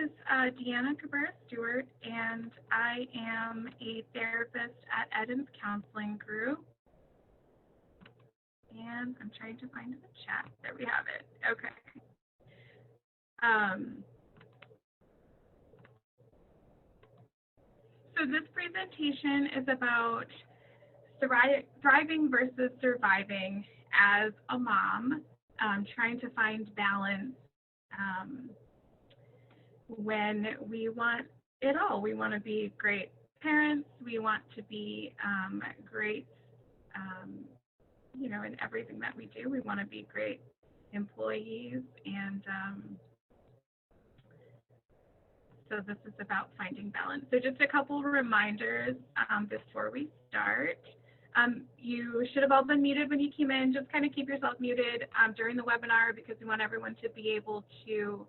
is Deanna Cabrera-Stewart, and I am a therapist at Eden's Counseling Group. And I'm trying to find the chat. There we have it. Okay. So this presentation is about thriving versus surviving as a mom, trying to find balance when we want it all. We want to be great parents. We want to be great, in everything that we do. We want to be great employees, and so this is about finding balance. So just a couple reminders before we start. You should have all been muted when you came in. Just kind of keep yourself muted during the webinar, because we want everyone to be able to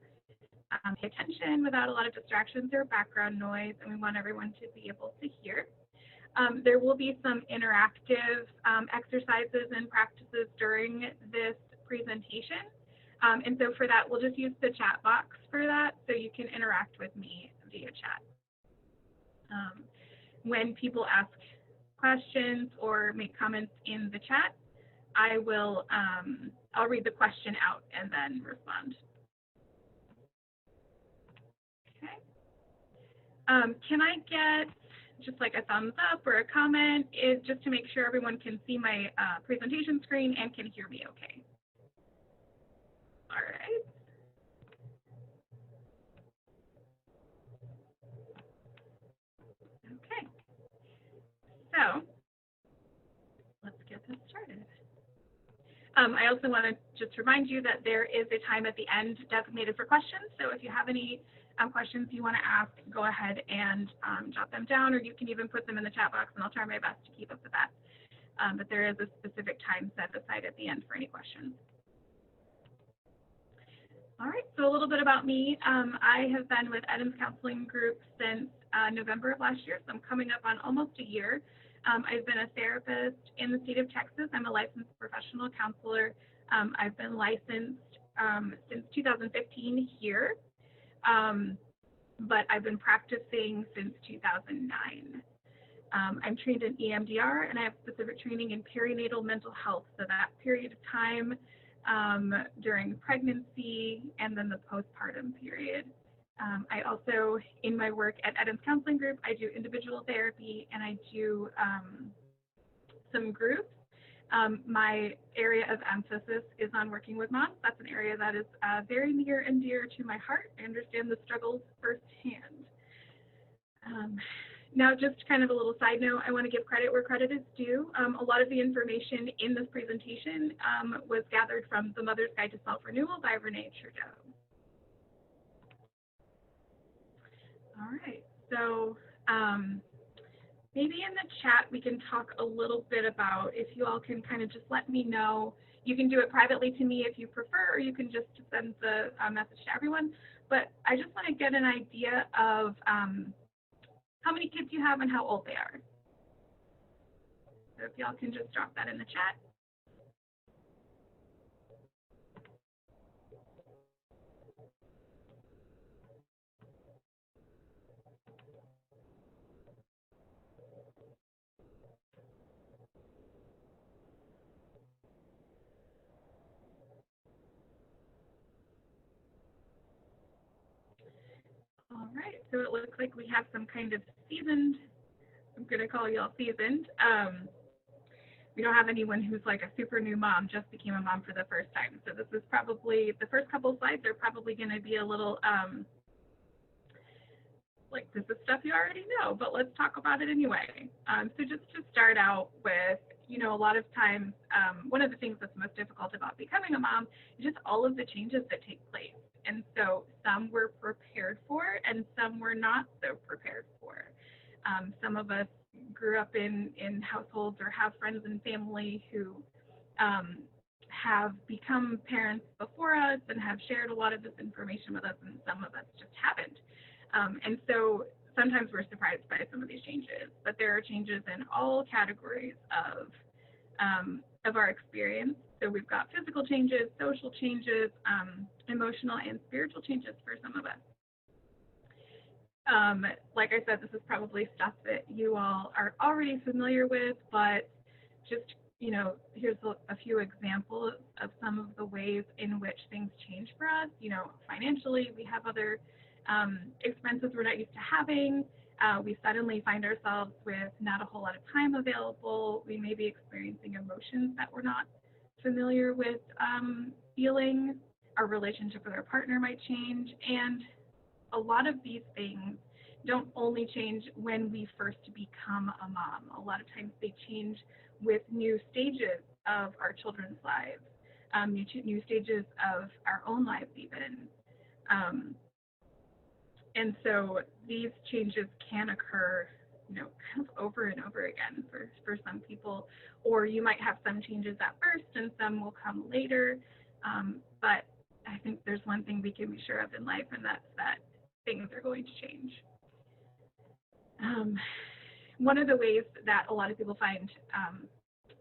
pay attention without a lot of distractions or background noise, and we want everyone to be able to hear. There will be some interactive exercises and practices during this presentation. And so for that, we'll just use the chat box for that, so you can interact with me via chat. When people ask questions or make comments in the chat, I'll read the question out and then respond. Okay. Can I get just like a thumbs up or a comment, just to make sure everyone can see my presentation screen and can hear me okay? All right. Okay. So let's get this started. I also want to just remind you that there is a time at the end designated for questions. So if you have any questions you want to ask, go ahead and jot them down, or you can even put them in the chat box, and I'll try my best to keep up with that. But there is a specific time set aside at the end for any questions. All right, so a little bit about me. I have been with Eden's Counseling Group since November of last year, so I'm coming up on almost a year. I've been a therapist in the state of Texas. I'm a licensed professional counselor. I've been licensed since 2015 here, but I've been practicing since 2009. I'm trained in EMDR, and I have specific training in perinatal mental health, so that period of time during pregnancy and then the postpartum period. I also, in my work at Eden's Counseling Group, I do individual therapy, and I do some groups. My area of emphasis is on working with moms. That's an area that is very near and dear to my heart. I understand the struggles firsthand. Now, just kind of a little side note, I want to give credit where credit is due. A lot of the information in this presentation was gathered from The Mother's Guide to Self-Renewal by Renee Trudeau. All right, so maybe in the chat we can talk a little bit about, if you all can kind of just let me know. You can do it privately to me if you prefer, or you can just send the message to everyone. But I just want to get an idea of how many kids you have and how old they are. So if y'all can just drop that in the chat. All right, so it looks like we have some kind of seasoned, I'm going to call you all seasoned. We don't have anyone who's like a super new mom, just became a mom for the first time. So this is probably, the first couple slides are probably going to be a little, like this is stuff you already know, but let's talk about it anyway. So just to start out with, a lot of times, one of the things that's most difficult about becoming a mom is just all of the changes that take place. And so some we're prepared for and some we're not so prepared for. Some of us grew up in households or have friends and family who have become parents before us and have shared a lot of this information with us, and some of us just haven't. And so sometimes we're surprised by some of these changes, but there are changes in all categories of our experience. So we've got physical changes, social changes, emotional and spiritual changes for some of us. Like I said, this is probably stuff that you all are already familiar with, but just, here's a few examples of some of the ways in which things change for us. Financially, we have other expenses we're not used to having. We suddenly find ourselves with not a whole lot of time available. We may be experiencing emotions that we're not familiar with feeling. Our relationship with our partner might change. And a lot of these things don't only change when we first become a mom. A lot of times they change with new stages of our children's lives, new stages of our own lives even. Um, and so these changes can occur, kind of over and over again for some people, or you might have some changes at first and some will come later. But I think there's one thing we can be sure of in life, and that's that things are going to change. Um, One of the ways that a lot of people find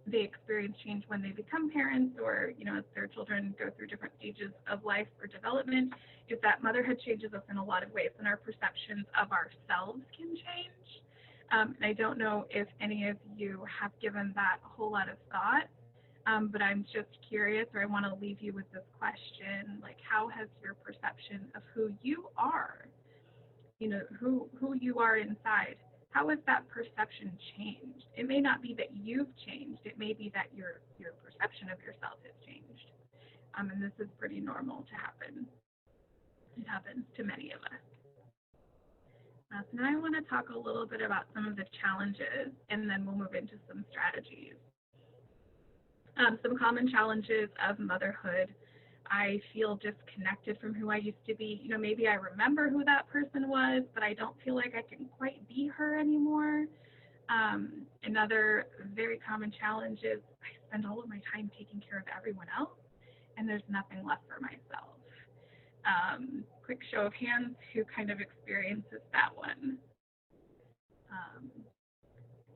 they experience change when they become parents, or as their children go through different stages of life or development, is that motherhood changes us in a lot of ways, and our perceptions of ourselves can change. And I don't know if any of you have given that a whole lot of thought, but I'm just curious, or I want to leave you with this question, like, how has your perception of who you are, who you are inside, how has that perception changed? It may not be that you've changed. It may be that your perception of yourself has changed. And this is pretty normal to happen. It happens to many of us. So now I want to talk a little bit about some of the challenges, and then we'll move into some strategies. Some common challenges of motherhood. I feel disconnected from who I used to be. Maybe I remember who that person was, but I don't feel like I can quite be her anymore. Another very common challenge is I spend all of my time taking care of everyone else, and there's nothing left for myself. Quick show of hands, who kind of experiences that one?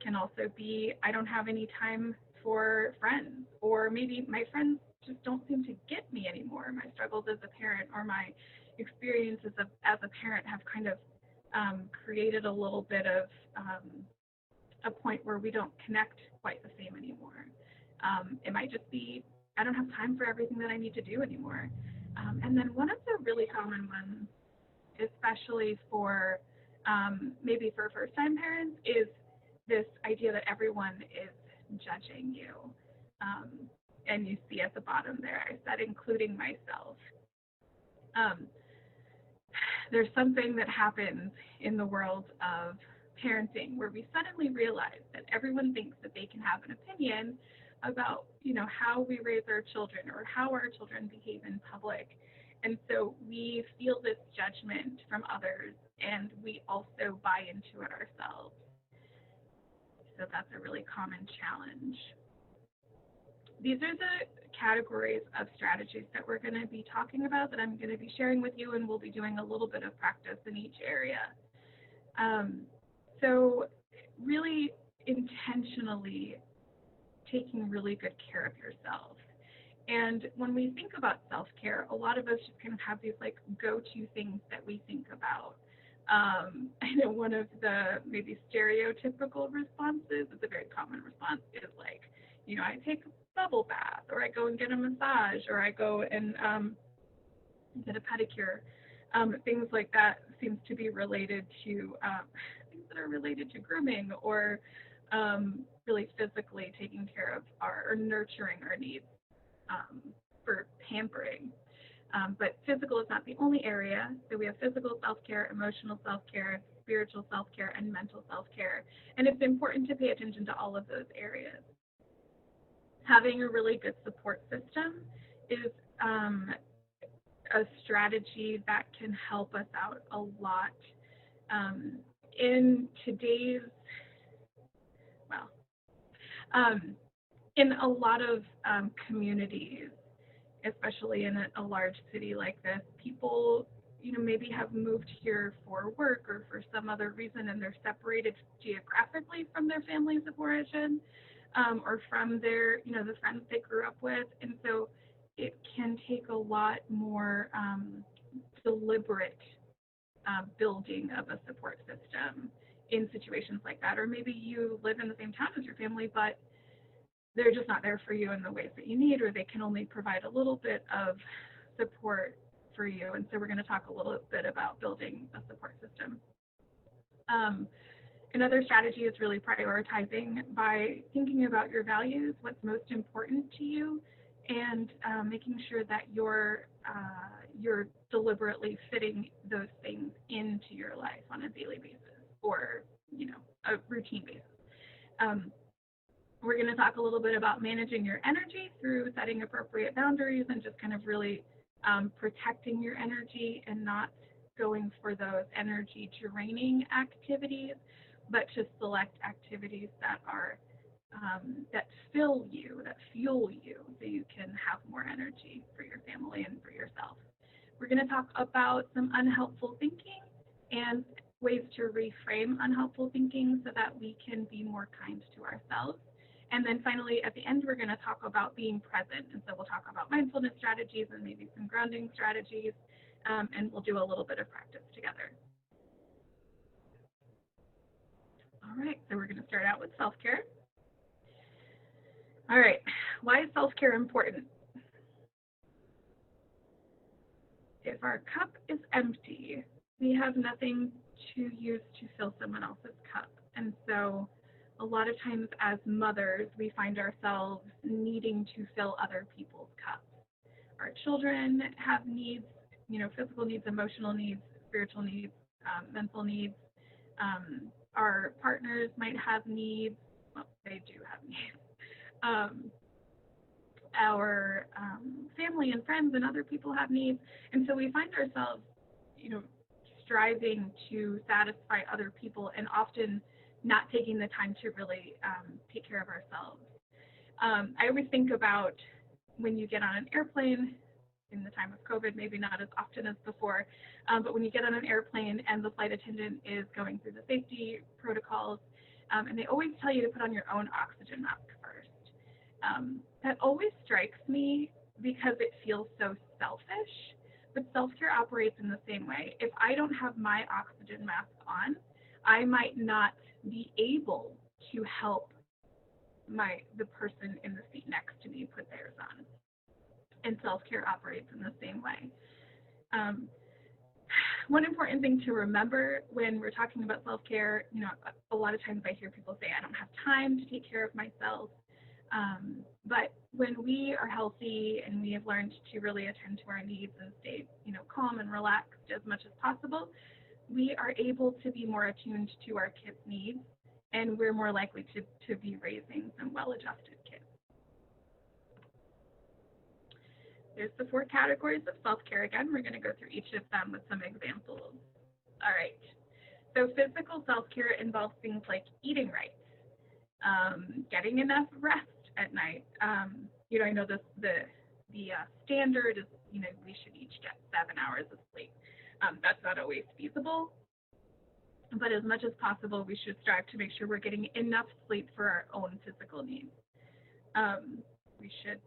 Can also be I don't have any time for friends, or maybe my friends just don't seem to get me anymore. My struggles as a parent, or my experiences as a parent, have kind of created a little bit of a point where we don't connect quite the same anymore. It might just be I don't have time for everything that I need to do anymore. And then one of the really common ones, especially for maybe for first-time parents, is this idea that everyone is judging you. Um, and you see at the bottom there, I said, including myself. Um, there's something that happens in the world of parenting where we suddenly realize that everyone thinks that they can have an opinion about, how we raise our children or how our children behave in public. And so we feel this judgment from others, and we also buy into it ourselves. So that's a really common challenge. These are the categories of strategies that we're going to be talking about, that I'm going to be sharing with you, and we'll be doing a little bit of practice in each area. So really intentionally taking really good care of yourself. And when we think about self-care, a lot of us just kind of have these like go-to things that we think about. I know one of the maybe stereotypical responses, it's a very common response, is like, I take a bubble bath, or I go and get a massage, or I go and get a pedicure. Things like that seems to be related to things that are related to grooming, or really physically taking care of or nurturing our needs for pampering. But physical is not the only area. So we have physical self-care, emotional self-care, spiritual self-care, and mental self-care. And it's important to pay attention to all of those areas. Having a really good support system is a strategy that can help us out a lot. In today's, in a lot of communities, especially in a large city like this, people, maybe have moved here for work or for some other reason, and they're separated geographically from their families of origin, or from their, the friends they grew up with. And so it can take a lot more deliberate building of a support system in situations like that. Or maybe you live in the same town as your family, but they're just not there for you in the ways that you need, or they can only provide a little bit of support for you. And so we're going to talk a little bit about building a support system. Another strategy is really prioritizing by thinking about your values, what's most important to you, and making sure that you're deliberately fitting those things into your life on a daily basis, or a routine basis. We're going to talk a little bit about managing your energy through setting appropriate boundaries and just kind of really protecting your energy and not going for those energy draining activities, but to select activities that are that fill you, that fuel you, so you can have more energy for your family and for yourself. We're going to talk about some unhelpful thinking and ways to reframe unhelpful thinking so that we can be more kind to ourselves. And then finally, at the end, we're going to talk about being present. And so we'll talk about mindfulness strategies and maybe some grounding strategies, and we'll do a little bit of practice together. All right, so we're going to start out with self-care. All right, why is self-care important? If our cup is empty, we have nothing to use to fill someone else's cup. And so a lot of times as mothers, we find ourselves needing to fill other people's cups. Our children have needs, physical needs, emotional needs, spiritual needs, mental needs. Our partners might have needs. Well, they do have needs. Our family and friends and other people have needs. And so we find ourselves, striving to satisfy other people and often not taking the time to really take care of ourselves. I always think about when you get on an airplane, in the time of COVID, maybe not as often as before, but when you get on an airplane and the flight attendant is going through the safety protocols, and they always tell you to put on your own oxygen mask first. That always strikes me because it feels so selfish, but self-care operates in the same way. If I don't have my oxygen mask on, I might not be able to help the person in the seat next to me put theirs on. And self-care operates in the same way. One important thing to remember when we're talking about self-care, a lot of times I hear people say, I don't have time to take care of myself. But when we are healthy and we have learned to really attend to our needs and stay, calm and relaxed as much as possible, we are able to be more attuned to our kids' needs, and we're more likely to be raising some well-adjusted kids. There's the 4 categories of self-care again. We're going to go through each of them with some examples. All right. So physical self-care involves things like eating right, getting enough rest at night. I know the standard is, we should each get 7 hours of sleep. That's not always feasible, but as much as possible, we should strive to make sure we're getting enough sleep for our own physical needs. We should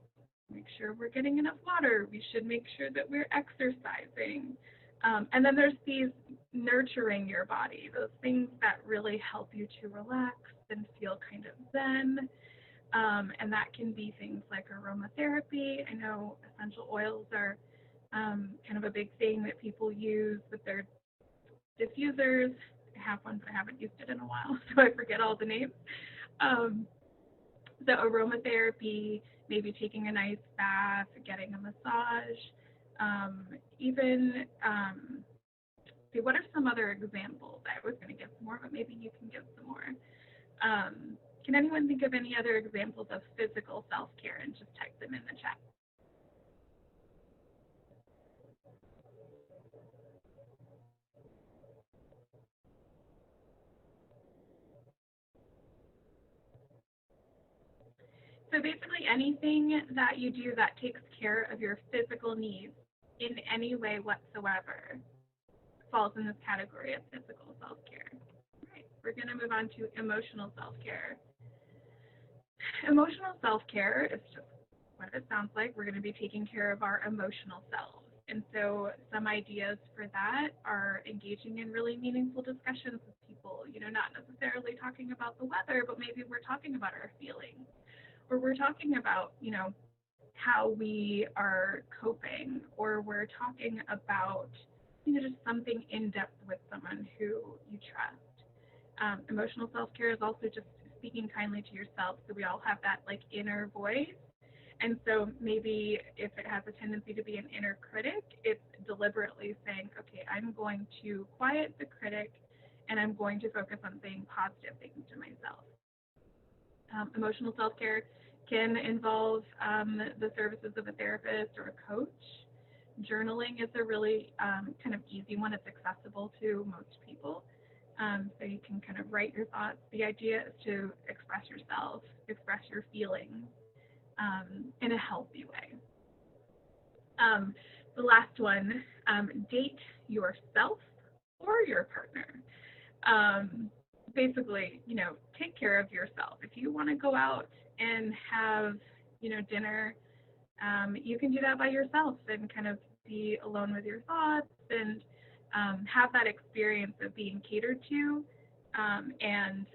make sure we're getting enough water. We should make sure that we're exercising. And then there's these nurturing your body, those things that really help you to relax and feel kind of zen. And that can be things like aromatherapy. I know essential oils are kind of a big thing that people use with their diffusers. I have one, but I haven't used it in a while, so I forget all the names. So aromatherapy, maybe taking a nice bath, getting a massage, what are some other examples? I was going to give some more, but maybe you can give some more. Can anyone think of any other examples of physical self-care, and just type them in the chat? So basically anything that you do that takes care of your physical needs in any way whatsoever falls in this category of physical self-care. All right, we're going to move on to emotional self-care. Emotional self-care is just what it sounds like. We're going to be taking care of our emotional selves. And so some ideas for that are engaging in really meaningful discussions with people, not necessarily talking about the weather, but maybe we're talking about our feelings, or we're talking about, how we are coping, or we're talking about, just something in depth with someone who you trust. Emotional self-care is also just speaking kindly to yourself. So we all have that like inner voice. And so maybe if it has a tendency to be an inner critic, it's deliberately saying, okay, I'm going to quiet the critic and I'm going to focus on saying positive things to myself. Emotional self-care can involve the services of a therapist or a coach. Journaling is a really kind of easy one. It's accessible to most people. So you can kind of write your thoughts. The idea is to express yourself, express your feelings in a healthy way. The last one, date yourself or your partner. Basically, take care of yourself. If you want to go out and have, dinner, you can do that by yourself and kind of be alone with your thoughts and have that experience of being catered to and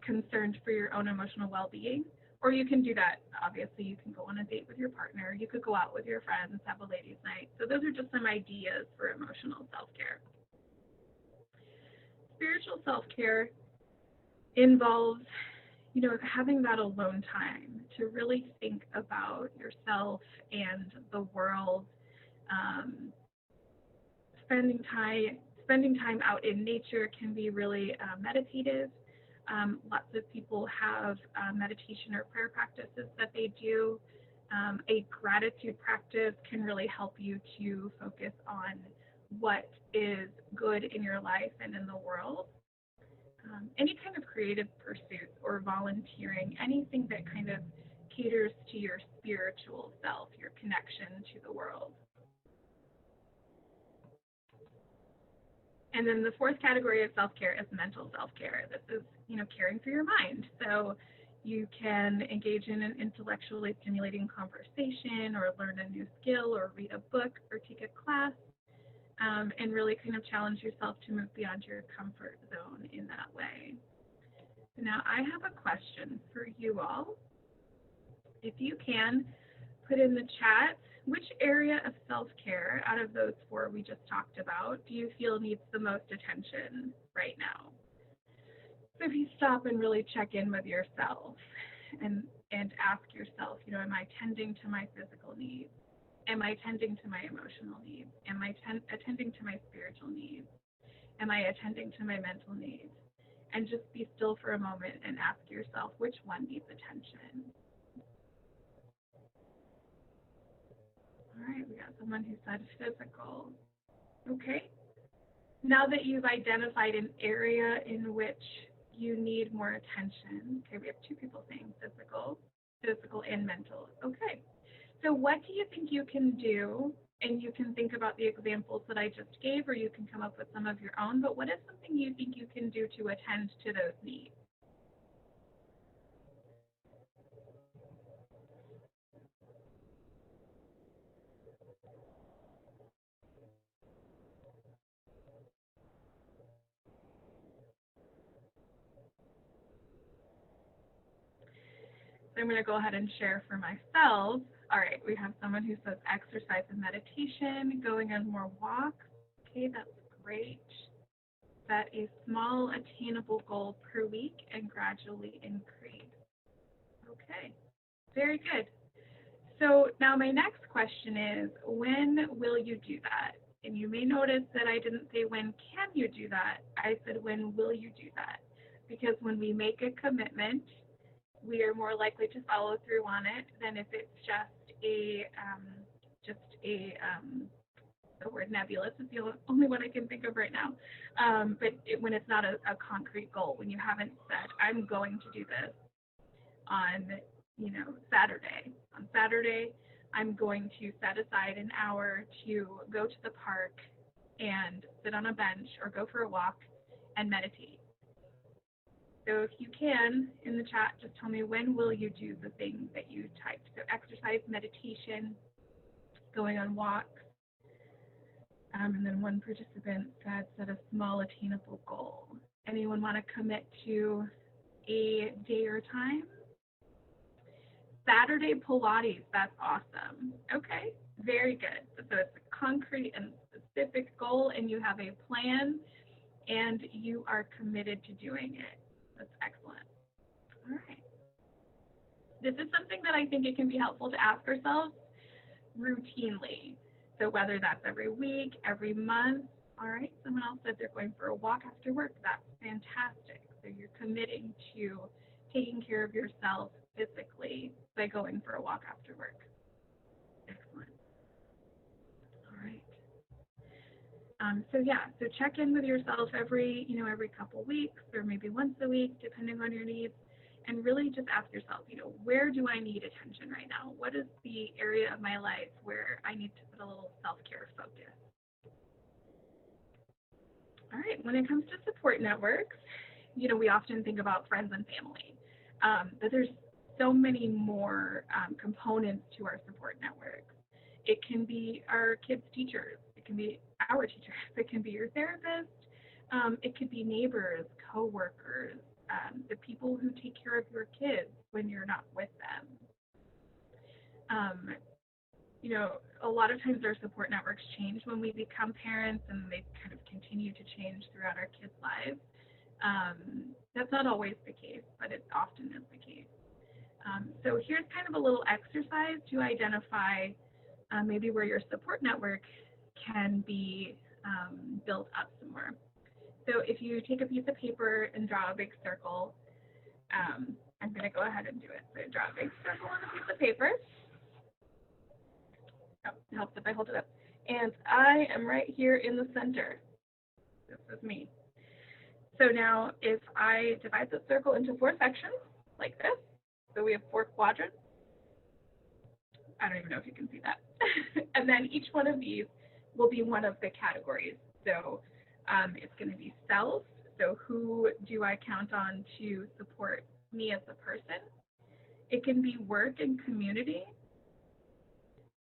concerned for your own emotional well-being. Or you can do that, obviously, you can go on a date with your partner, you could go out with your friends, have a ladies' night. So those are just some ideas for emotional self-care. Spiritual self-care involves, having that alone time to really think about yourself and the world, spending time out in nature can be really meditative. Lots of people have meditation or prayer practices that they do. A gratitude practice can really help you to focus on what is good in your life and in the world. Any kind of creative pursuits or volunteering, anything that kind of caters to your spiritual self, your connection to the world. And then the fourth category of self-care is mental self-care. This is, caring for your mind. So you can engage in an intellectually stimulating conversation or learn a new skill or read a book or take a class and really kind of challenge yourself to move beyond your comfort zone in that way. Now, I have a question for you all. If you can, put in the chat, which area of self-care out of those four we just talked about do you feel needs the most attention right now? So if you stop and really check in with yourself and ask yourself, am I tending to my physical needs? Am I attending to my emotional needs? Am I attending to my spiritual needs? Am I attending to my mental needs? And just be still for a moment and ask yourself which one needs attention. All right, we got someone who said physical. Okay. Now that you've identified an area in which you need more attention, okay, we have two people saying physical and mental. Okay. So what do you think you can do? And you can think about the examples that I just gave, or you can come up with some of your own, but what is something you think you can do to attend to those needs? So I'm going to go ahead and share for myself. All right, we have someone who says exercise and meditation, going on more walks. Okay, that's great. Set a small attainable goal per week and gradually increase. Okay, very good. So now my next question is, when will you do that? And you may notice that I didn't say when can you do that. I said when will you do that? Because when we make a commitment, we are more likely to follow through on it than if it's the word nebulous is the only one I can think of right now. When it's not a concrete goal, when you haven't said, I'm going to do this on, Saturday. On Saturday, I'm going to set aside an hour to go to the park and sit on a bench or go for a walk and meditate. So if you can, in the chat, just tell me when will you do the thing that you typed. So exercise, meditation, going on walks, And then one participant said, set a small attainable goal. Anyone want to commit to a day or time? Saturday Pilates, that's awesome. Okay, very good. So it's a concrete and specific goal, and you have a plan, and you are committed to doing it. That's excellent. All right. This is something that I think it can be helpful to ask ourselves routinely. So whether that's every week, every month. All right, someone else said they're going for a walk after work. That's fantastic. So you're committing to taking care of yourself physically by going for a walk after work. Excellent. All right. So check in with yourself every couple weeks or maybe once a week, depending on your needs, and really just ask yourself, where do I need attention right now? What is the area of my life where I need to put a little self-care focus? All right, when it comes to support networks, we often think about friends and family, but there's so many more components to our support networks. It can be our kids' teachers. It can be our teachers. It can be your therapist. It could be neighbors, coworkers, the people who take care of your kids when you're not with them. A lot of times our support networks change when we become parents, and they kind of continue to change throughout our kids' lives. That's not always the case, but it often is the case. So here's kind of a little exercise to identify maybe where your support network can be built up some more. So if you take a piece of paper and draw a big circle, I'm going to go ahead and do it. So draw a big circle on a piece of paper. Oh, it helps if I hold it up. And I am right here in the center. This is me. So now if I divide the circle into 4 sections, like this, so we have 4 quadrants. I don't even know if you can see that. And then each one of these will be one of the categories. So it's going to be self. So who do I count on to support me as a person? It can be work and community.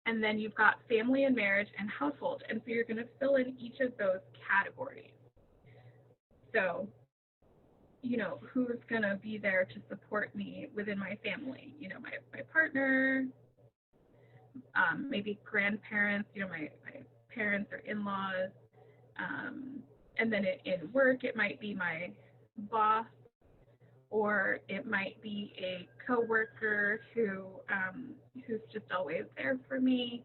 And then you've got family and marriage and household. And so you're going to fill in each of those categories. So, who's going to be there to support me within my family? My partner, maybe grandparents, my parents or in-laws. And then in work, it might be my boss, or it might be a coworker who's just always there for me.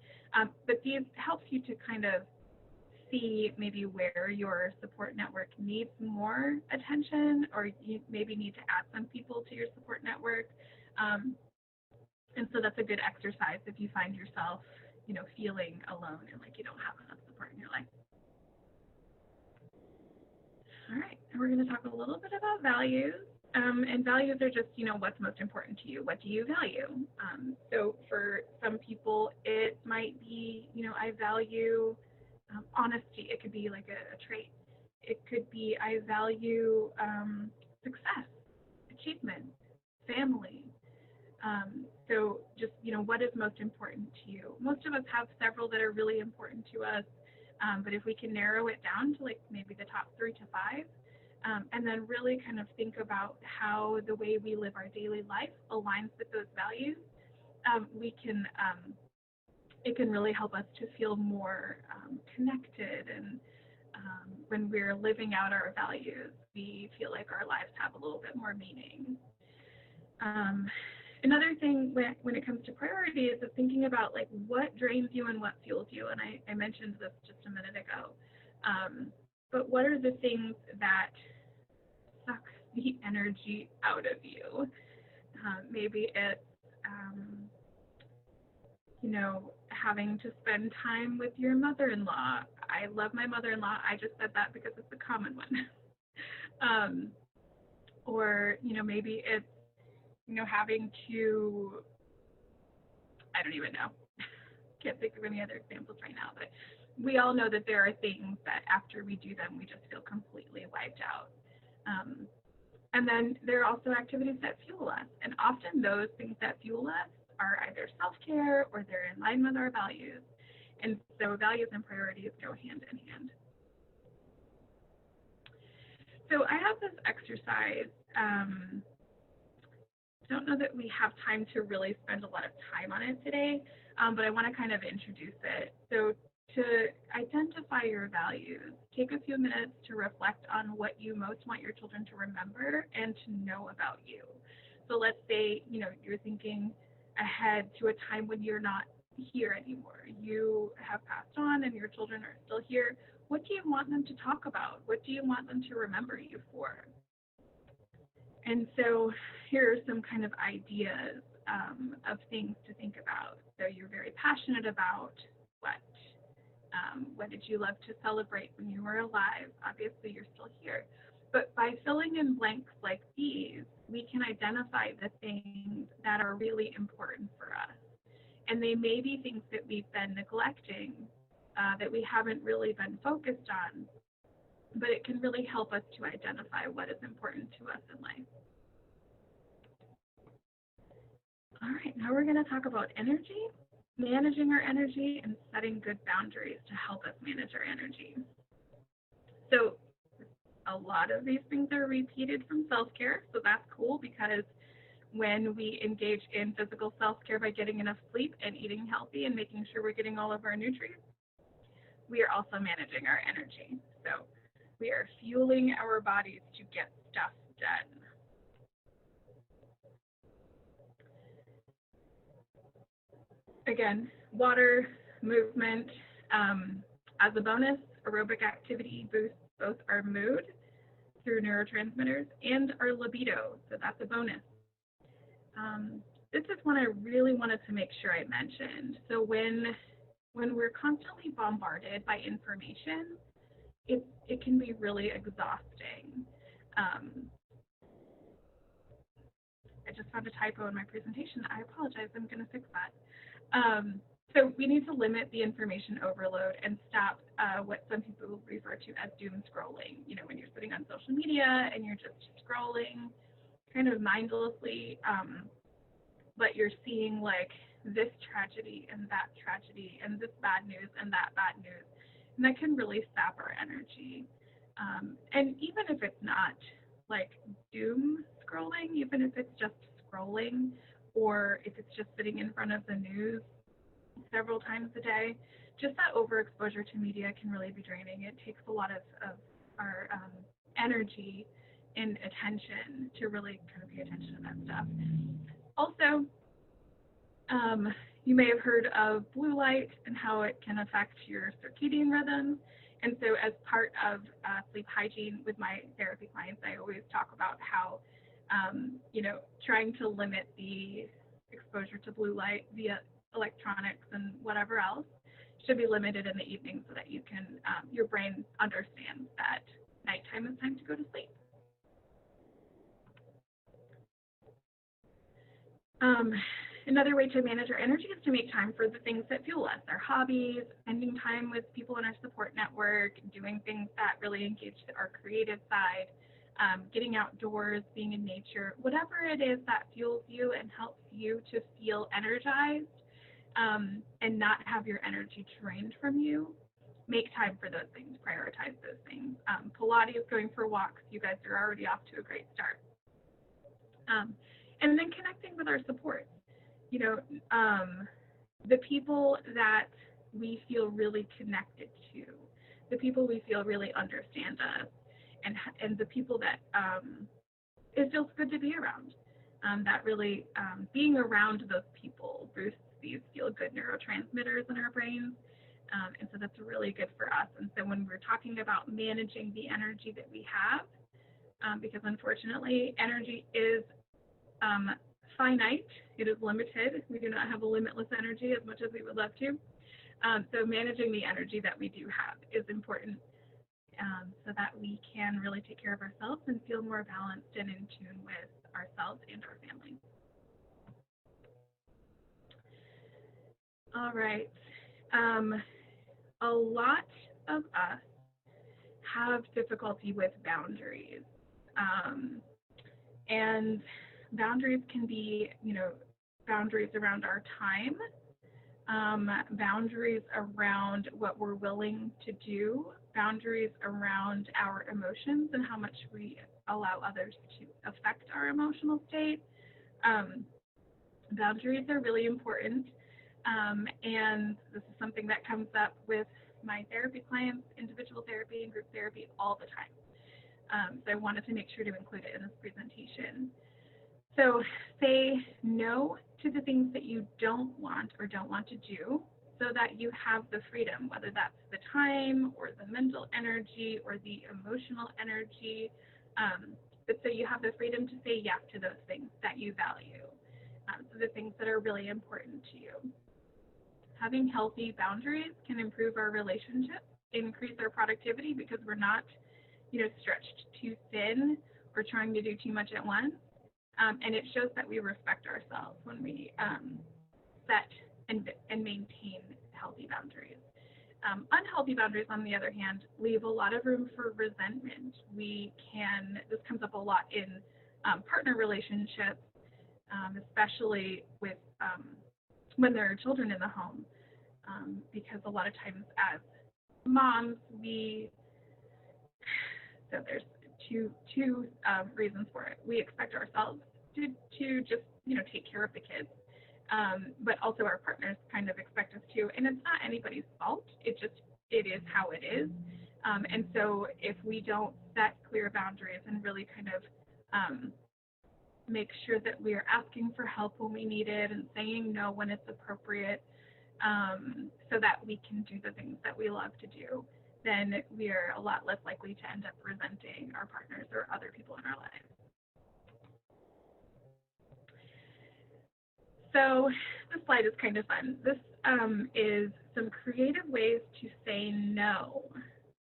But these helps you to kind of see maybe where your support network needs more attention, or you maybe need to add some people to your support network. And so that's a good exercise if you find yourself, feeling alone and like you don't have enough support in your life. All right, and we're going to talk a little bit about values. And values are just, what's most important to you. What do you value? So for some people, it might be, I value honesty. It could be like a trait. It could be I value success, achievement, family. So just, what is most important to you? Most of us have several that are really important to us, but if we can narrow it down to like maybe the top 3 to 5, and then really kind of think about how the way we live our daily life aligns with those values, it can really help us to feel more connected. And when we're living out our values, we feel like our lives have a little bit more meaning. Another thing when it comes to priorities is thinking about like what drains you and what fuels you. And I mentioned this just a minute ago. But what are the things that suck the energy out of you? Maybe it's, having to spend time with your mother-in-law. I love my mother-in-law. I just said that because it's a common one. Or, maybe it's, having to, I don't even know. Can't think of any other examples right now, but we all know that there are things that after we do them, we just feel completely wiped out. And then there are also activities that fuel us. And often those things that fuel us are either self-care or they're in line with our values. And so values and priorities go hand in hand. So I have this exercise. Don't know that we have time to really spend a lot of time on it today, but I want to kind of introduce it. So to identify your values, take a few minutes to reflect on what you most want your children to remember and to know about you. So let's say, you're thinking ahead to a time when you're not here anymore. You have passed on and your children are still here. What do you want them to talk about? What do you want them to remember you for? And so here are some kind of ideas of things to think about. So you're very passionate about what? What did you love to celebrate when you were alive? Obviously, you're still here. But by filling in blanks like these, we can identify the things that are really important for us. And they may be things that we've been neglecting, that we haven't really been focused on, but it can really help us to identify what is important to us in life. All right, now we're going to talk about energy, managing our energy, and setting good boundaries to help us manage our energy. So a lot of these things are repeated from self-care, so that's cool because when we engage in physical self-care by getting enough sleep and eating healthy and making sure we're getting all of our nutrients, we are also managing our energy. So we are fueling our bodies to get stuff done. Again, water, movement. As a bonus, aerobic activity boosts both our mood through neurotransmitters and our libido, so that's a bonus. This is one I really wanted to make sure I mentioned. So when we're constantly bombarded by information, it can be really exhausting. I just found a typo in my presentation. I apologize. I'm going to fix that. So we need to limit the information overload and stop what some people refer to as doom scrolling. When you're sitting on social media and you're just scrolling kind of mindlessly, but you're seeing like this tragedy and that tragedy and this bad news and that bad news. And that can really sap our energy. And even if it's not like doom scrolling, even if it's just scrolling, or if it's just sitting in front of the news several times a day, just that overexposure to media can really be draining. It takes a lot of our energy and attention to really kind of pay attention to that stuff. Also, you may have heard of blue light and how it can affect your circadian rhythms. And so as part of sleep hygiene with my therapy clients, I always talk about how, trying to limit the exposure to blue light via electronics and whatever else should be limited in the evening so that you can, your brain understands that nighttime is time to go to sleep. Another way to manage our energy is to make time for the things that fuel us, our hobbies, spending time with people in our support network, doing things that really engage our creative side, getting outdoors, being in nature, whatever it is that fuels you and helps you to feel energized and not have your energy drained from you. Make time for those things, prioritize those things. Pilates, going for walks, you guys are already off to a great start. And then connecting with our supports. The people that we feel really connected to, the people we feel really understand us, and the people that it feels good to be around. That really being around those people boosts these feel-good neurotransmitters in our brains, and so that's really good for us. And so when we're talking about managing the energy that we have, because unfortunately energy is finite, it is limited. We do not have a limitless energy as much as we would love to. So managing the energy that we do have is important so that we can really take care of ourselves and feel more balanced and in tune with ourselves and our families. All right. A lot of us have difficulty with boundaries. And boundaries can be, boundaries around our time, boundaries around what we're willing to do, boundaries around our emotions and how much we allow others to affect our emotional state. Um, Boundaries are really important. And this is something that comes up with my therapy clients, individual therapy and group therapy all the time. So I wanted to make sure to include it in this presentation. So say no to the things that you don't want or don't want to do so that you have the freedom, whether that's the time or the mental energy or the emotional energy, but so you have the freedom to say yes to those things that you value, so the things that are really important to you. Having healthy boundaries can improve our relationships, increase our productivity because we're not, stretched too thin or trying to do too much at once. And it shows that we respect ourselves when we set and maintain healthy boundaries. Unhealthy boundaries, on the other hand, leave a lot of room for resentment. This comes up a lot in partner relationships, especially with when there are children in the home, because a lot of times as moms, so there's two reasons for it. We expect ourselves to just take care of the kids, but also our partners kind of expect us to, and it's not anybody's fault. It is how it is. And so if we don't set clear boundaries and really kind of make sure that we are asking for help when we need it and saying no when it's appropriate, so that we can do the things that we love to do, then we are a lot less likely to end up resenting our partners or other people in our lives. So this slide is kind of fun. This is some creative ways to say no.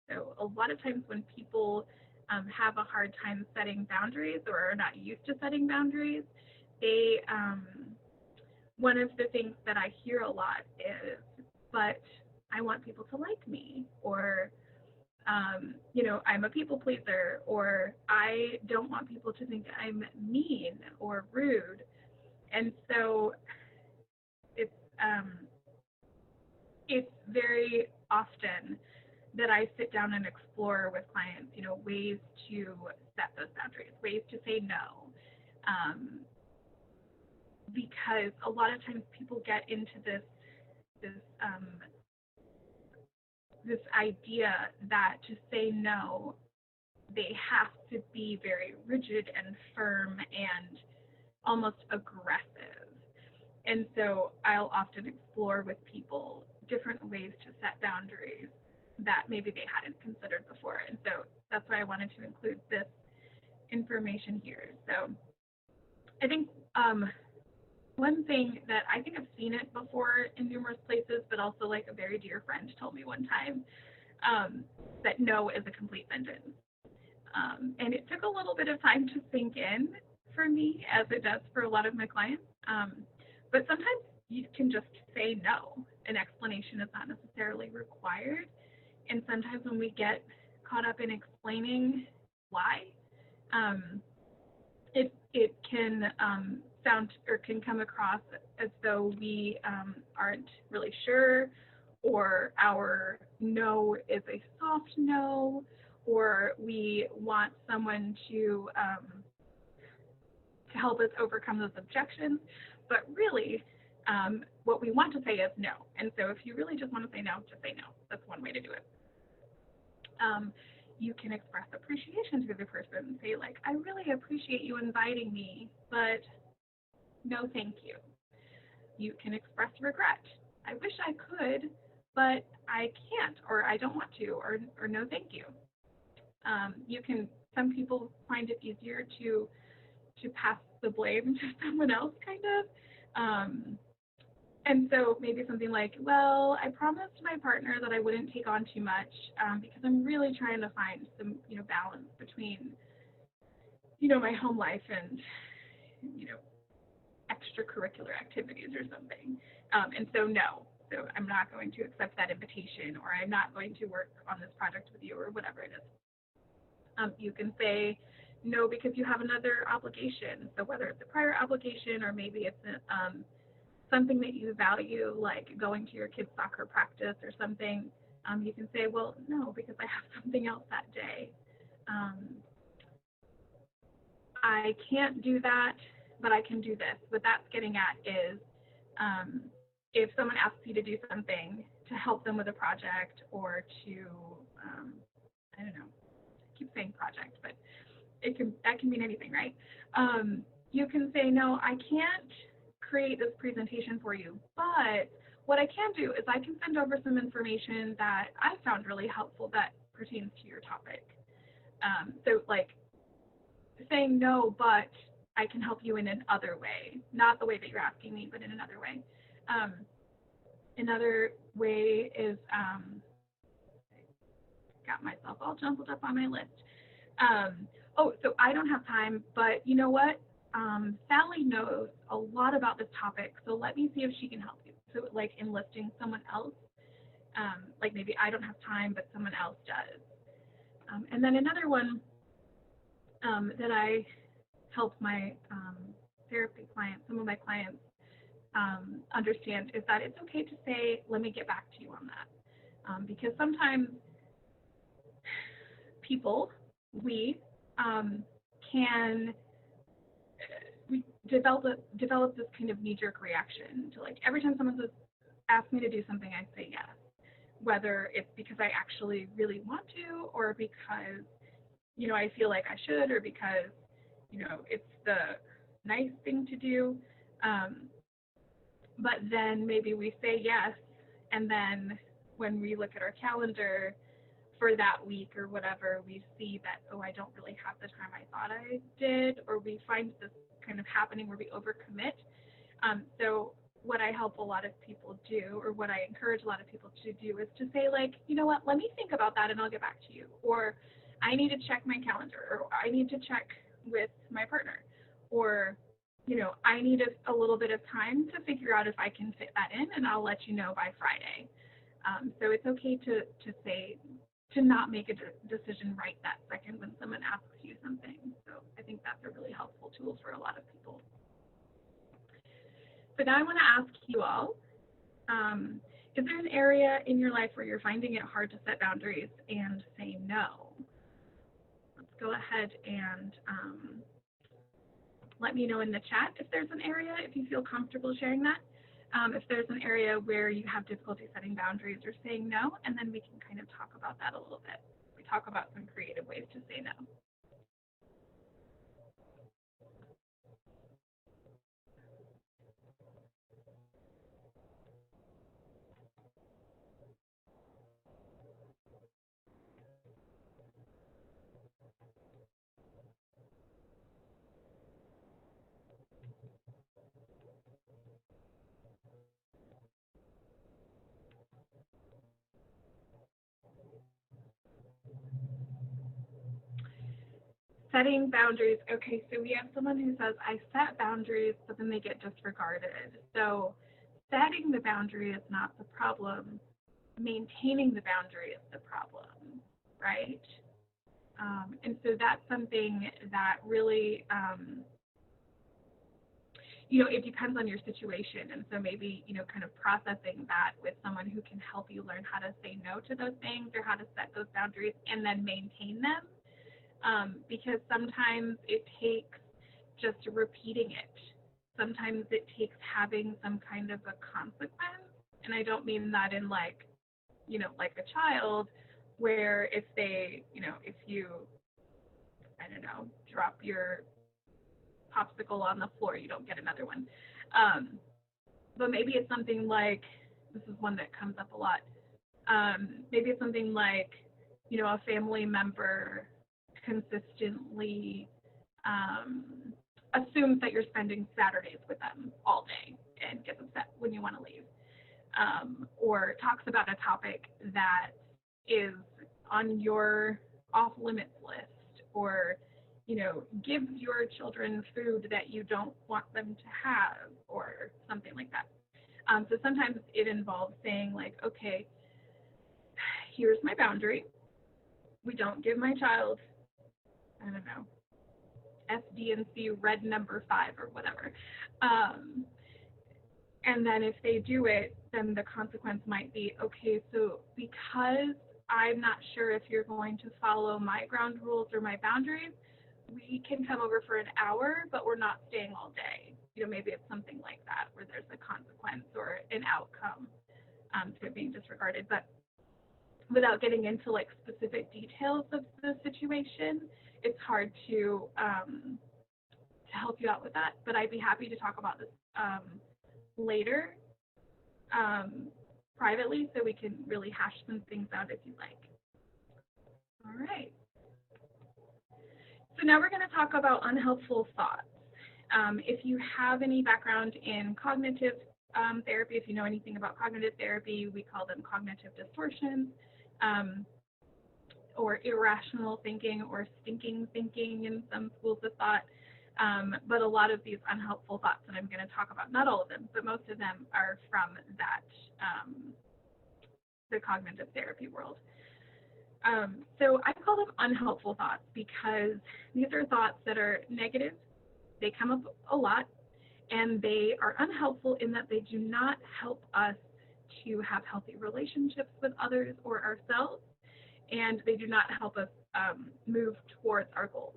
So a lot of times when people have a hard time setting boundaries or are not used to setting boundaries, they one of the things that I hear a lot is, but I want people to like me, or I'm a people pleaser, or I don't want people to think I'm mean or rude. And so it's very often that I sit down and explore with clients, ways to set those boundaries, ways to say no. Because a lot of times people get into this idea that to say no, they have to be very rigid and firm and almost aggressive. And so I'll often explore with people different ways to set boundaries that maybe they hadn't considered before. And so that's why I wanted to include this information here. So I think one thing that I think I've seen it before in numerous places, but also like a very dear friend told me one time, that no is a complete sentence. And it took a little bit of time to sink in for me, as it does for a lot of my clients. But sometimes you can just say no. An explanation is not necessarily required. And sometimes when we get caught up in explaining why, it can sound or can come across as though we aren't really sure, or our no is a soft no, or we want someone to help us overcome those objections. But really, what we want to say is no. And so if you really just want to say no, just say no. That's one way to do it. You can express appreciation to the person. Say like, I really appreciate you inviting me, but no thank you. You can express regret. I wish I could, but I can't, or I don't want to, or no thank you. Some people find it easier to pass the blame to someone else, kind of. And so maybe something like, well, I promised my partner that I wouldn't take on too much, because I'm really trying to find some, balance between, my home life and, extracurricular activities or something. And so no, so I'm not going to accept that invitation, or I'm not going to work on this project with you, or whatever it is. You can say no because you have another obligation. So whether it's a prior obligation, or maybe it's something that you value, like going to your kids' soccer practice or something, you can say, well, no, because I have something else that day. Um, I can't do that, but I can do this. What that's getting at is um, if someone asks you to do something to help them with a project or to, um, I don't know, I keep saying project, but that can mean anything, right? You can say, no, I can't create this presentation for you, but what I can do is I can send over some information that I found really helpful that pertains to your topic. So like saying no, but I can help you in another way, not the way that you're asking me, but in another way. Um, another way is, got myself all jumbled up on my list. Oh, so I don't have time, but you know what? Sally knows a lot about this topic, so let me see if she can help you. So, like enlisting someone else, like maybe I don't have time, but someone else does. And then another one that I help my therapy clients, some of my clients, understand is that it's okay to say, let me get back to you on that. Because sometimes people, we, can we develop this kind of knee-jerk reaction to like every time someone says, ask me to do something, I say yes. Whether it's because I actually really want to, or because I feel like I should, or because it's the nice thing to do. But then maybe we say yes, and then when we look at our calendar for that week or whatever, we see that, oh, I don't really have the time I thought I did, or we find this kind of happening where we overcommit. So what I help a lot of people do, or what I encourage a lot of people to do, is to say, like, you know what, let me think about that and I'll get back to you. Or I need to check my calendar, or I need to check with my partner, or I need a little bit of time to figure out if I can fit that in, and I'll let you know by Friday. So it's okay to say, to not make a decision right that second when someone asks you something. So I think that's a really helpful tool for a lot of people. So now I want to ask you all, is there an area in your life where you're finding it hard to set boundaries and say no? Let's go ahead and let me know in the chat if there's an area, if you feel comfortable sharing that. If there's an area where you have difficulty setting boundaries or saying no, and then we can kind of talk about that a little bit. We talk about some creative ways to say no. Setting boundaries. Okay, so we have someone who says, I set boundaries, but then they get disregarded. So setting the boundary is not the problem. Maintaining the boundary is the problem, right? And so that's something that really, it depends on your situation. And so maybe, kind of processing that with someone who can help you learn how to say no to those things, or how to set those boundaries and then maintain them. Because sometimes it takes just repeating it. Sometimes it takes having some kind of a consequence. And I don't mean that in like a child, where if they, if you, I don't know, drop your popsicle on the floor, you don't get another one. But maybe it's something like, this is one that comes up a lot. Maybe it's something like, a family member consistently assumes that you're spending Saturdays with them all day and gets upset when you want to leave, or talks about a topic that is on your off limits list, or gives your children food that you don't want them to have, or something like that. So sometimes it involves saying, like, okay, here's my boundary. We don't give my child, I don't know, SDNC red number 5 or whatever. And then if they do it, then the consequence might be, okay, so because I'm not sure if you're going to follow my ground rules or my boundaries, we can come over for an hour, but we're not staying all day. Maybe it's something like that where there's a consequence or an outcome to it being disregarded. But without getting into like specific details of the situation, it's hard to help you out with that. But I'd be happy to talk about this later um, privately, so we can really hash some things out if you'd like. All right. So now we're going to talk about unhelpful thoughts. If you have any background in cognitive therapy, if you know anything about cognitive therapy, we call them cognitive distortions, or irrational thinking, or stinking thinking in some schools of thought. But a lot of these unhelpful thoughts that I'm going to talk about, not all of them, but most of them are from that, the cognitive therapy world. So I call them unhelpful thoughts because these are thoughts that are negative. They come up a lot, and they are unhelpful in that they do not help us to have healthy relationships with others or ourselves, and they do not help us move towards our goals.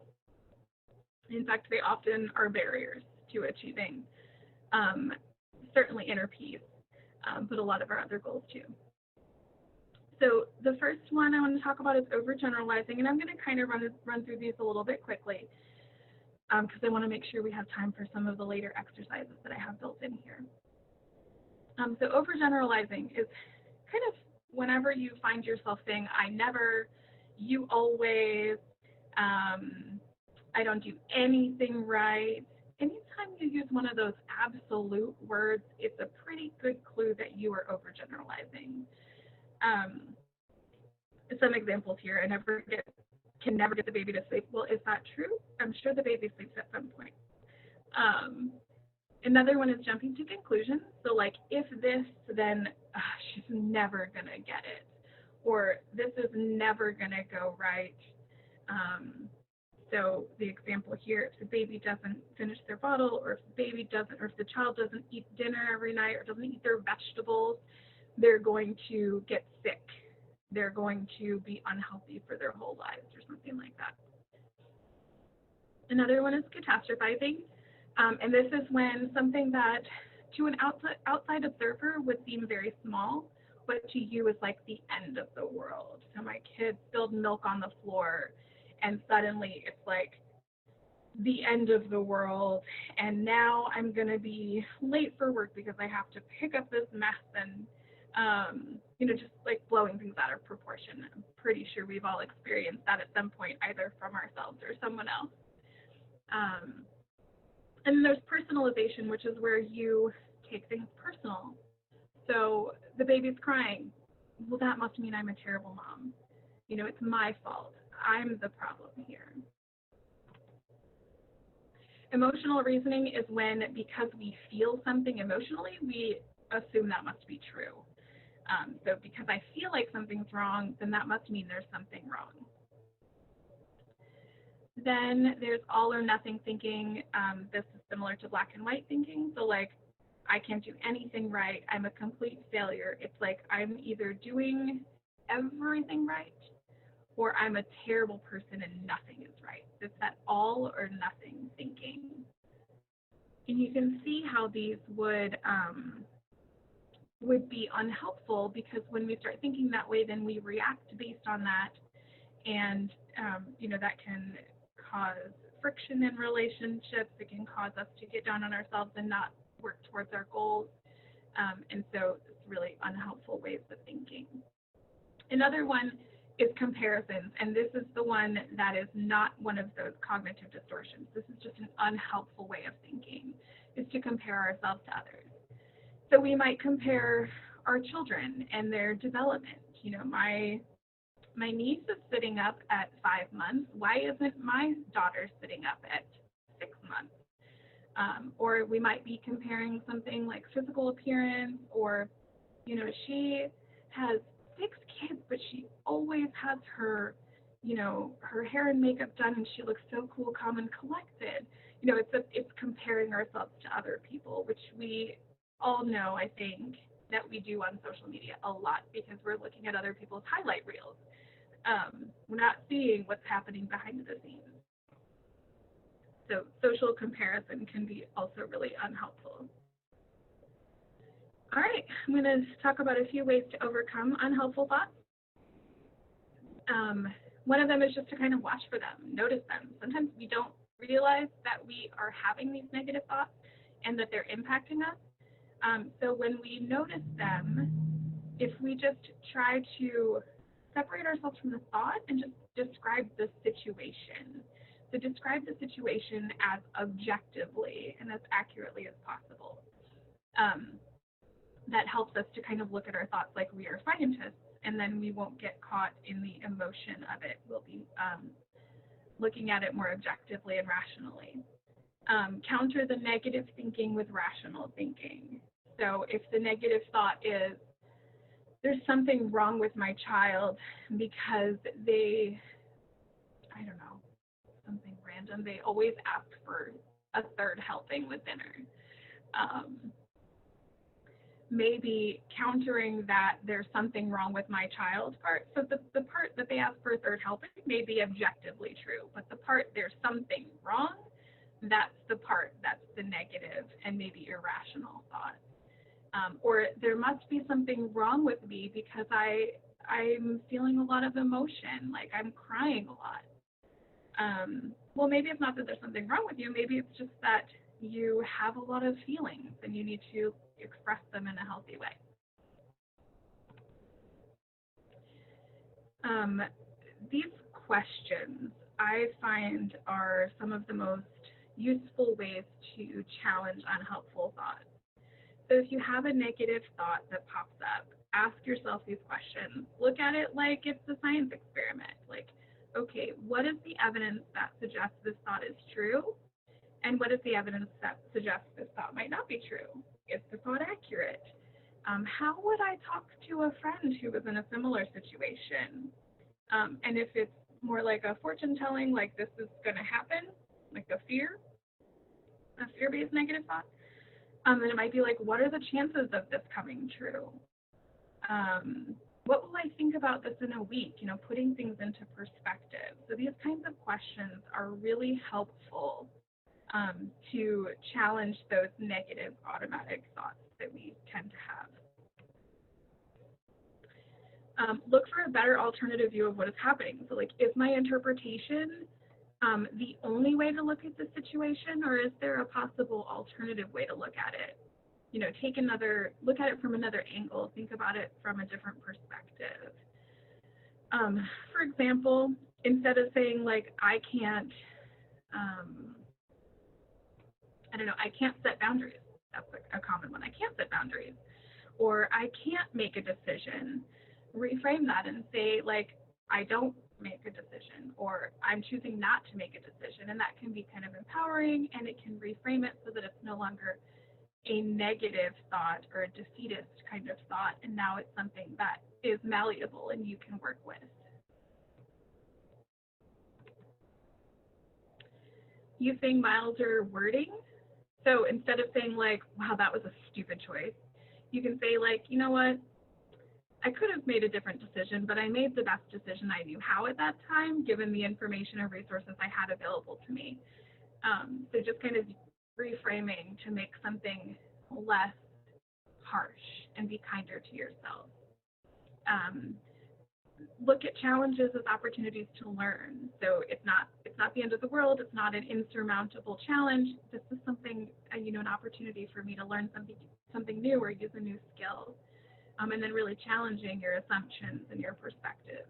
In fact, they often are barriers to achieving certainly inner peace, but a lot of our other goals too. So the first one I want to talk about is overgeneralizing, and I'm going to kind of run through these a little bit quickly because I want to make sure we have time for some of the later exercises that I have built in here. So overgeneralizing is kind of whenever you find yourself saying, I never, you always, I don't do anything right. Anytime you use one of those absolute words, it's a pretty good clue that you are overgeneralizing. Some examples here. Can never get the baby to sleep. Well, is that true? I'm sure the baby sleeps at some point. Another one is jumping to conclusions. So like, if this, then she's never going to get it. Or this is never going to go right. So the example here, if the baby doesn't finish their bottle, or if the baby doesn't, or if the child doesn't eat dinner every night, or doesn't eat their vegetables, they're going to get sick. They're going to be unhealthy for their whole lives, or something like that. Another one is catastrophizing. And this is when something that to an outside observer would seem very small, but to you is like the end of the world. So my kid spilled milk on the floor, and suddenly it's like the end of the world, and now I'm going to be late for work because I have to pick up this mess, and just like blowing things out of proportion. I'm pretty sure we've all experienced that at some point, either from ourselves or someone else. And then there's personalization, which is where you take things personal. So the baby's crying. Well, that must mean I'm a terrible mom. It's my fault. I'm the problem here. Emotional reasoning is when, because we feel something emotionally, we assume that must be true. So because I feel like something's wrong, then that must mean there's something wrong. Then there's all or nothing thinking. This is similar to black and white thinking. So like, I can't do anything right. I'm a complete failure. It's like I'm either doing everything right, or I'm a terrible person and nothing is right. It's that all or nothing thinking. And you can see how these would be unhelpful, because when we start thinking that way, then we react based on that, and that can cause friction in relationships. It can cause us to get down on ourselves and not work towards our goals, and so it's really unhelpful ways of thinking. Another one is comparisons, and this is the one that is not one of those cognitive distortions. This is just an unhelpful way of thinking, is to compare ourselves to others. So we might compare our children and their development. My niece is sitting up at 5 months. Why isn't my daughter sitting up at 6 months? Or we might be comparing something like physical appearance, or, she has 6 kids, but she always has her hair and makeup done, and she looks so cool, calm, and collected. It's comparing ourselves to other people, which we all know, I think, that we do on social media a lot because we're looking at other people's highlight reels. We're not seeing what's happening behind the scenes. So social comparison can be also really unhelpful. All right, I'm going to talk about a few ways to overcome unhelpful thoughts. One of them is just to kind of watch for them, notice them. Sometimes we don't realize that we are having these negative thoughts and that they're impacting us. So when we notice them, if we just try to separate ourselves from the thought and just describe the situation. So describe the situation as objectively and as accurately as possible. That helps us to kind of look at our thoughts like we are scientists, and then we won't get caught in the emotion of it. We'll be looking at it more objectively and rationally. Counter the negative thinking with rational thinking. So if the negative thought is, there's something wrong with my child because they, I don't know, something random, they always ask for a third helping with dinner. Maybe countering that there's something wrong with my child part. So the part that they ask for a third helping may be objectively true, but the part there's something wrong, that's the part that's the negative and maybe irrational thought. Or there must be something wrong with me because I'm feeling a lot of emotion, like I'm crying a lot. Well, maybe it's not that there's something wrong with you, maybe it's just that you have a lot of feelings and you need to express them in a healthy way. These questions I find are some of the most useful ways to challenge unhelpful thoughts. So if you have a negative thought that pops up, ask yourself these questions. Look at it like it's a science experiment. Like, okay, what is the evidence that suggests this thought is true? And what is the evidence that suggests this thought might not be true? Is the thought accurate? How would I talk to a friend who was in a similar situation? And if it's more like a fortune telling, like this is going to happen, like a fear-based negative thought, then it might be like, what are the chances of this coming true? What will I think about this in a week? You know, putting things into perspective. So these kinds of questions are really helpful to challenge those negative automatic thoughts that we tend to have. Look for a better alternative view of what is happening. So like, is my interpretation the only way to look at the situation, or is there a possible alternative way to look at it? You know, look at it from another angle, think about it from a different perspective. For example, instead of saying like, I can't set boundaries. That's a common one. I can't set boundaries. Or I can't make a decision. Reframe that and say like, I don't make a decision, or I'm choosing not to make a decision. And that can be kind of empowering, and it can reframe it so that it's no longer a negative thought or a defeatist kind of thought, and now it's something that is malleable and you can work with. Using milder wording. So instead of saying like, wow, that was a stupid choice, you can say like, you know what, I could have made a different decision, but I made the best decision I knew how at that time, given the information and resources I had available to me. So just kind of reframing to make something less harsh and be kinder to yourself. Look at challenges as opportunities to learn. So it's not the end of the world. It's not an insurmountable challenge. This is something, an opportunity for me to learn something new or use a new skill. And then really challenging your assumptions and your perspective.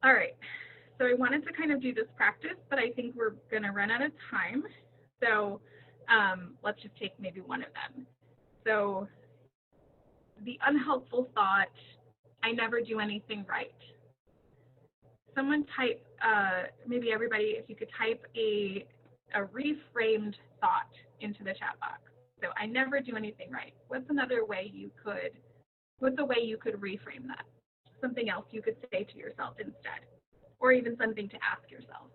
All right, so I wanted to kind of do this practice, but I think we're going to run out of time. So let's just take maybe one of them. So the unhelpful thought, I never do anything right. Someone type, maybe everybody, if you could type a reframed thought into the chat box. So I never do anything right. What's a way you could reframe that? Something else you could say to yourself instead, or even something to ask yourself.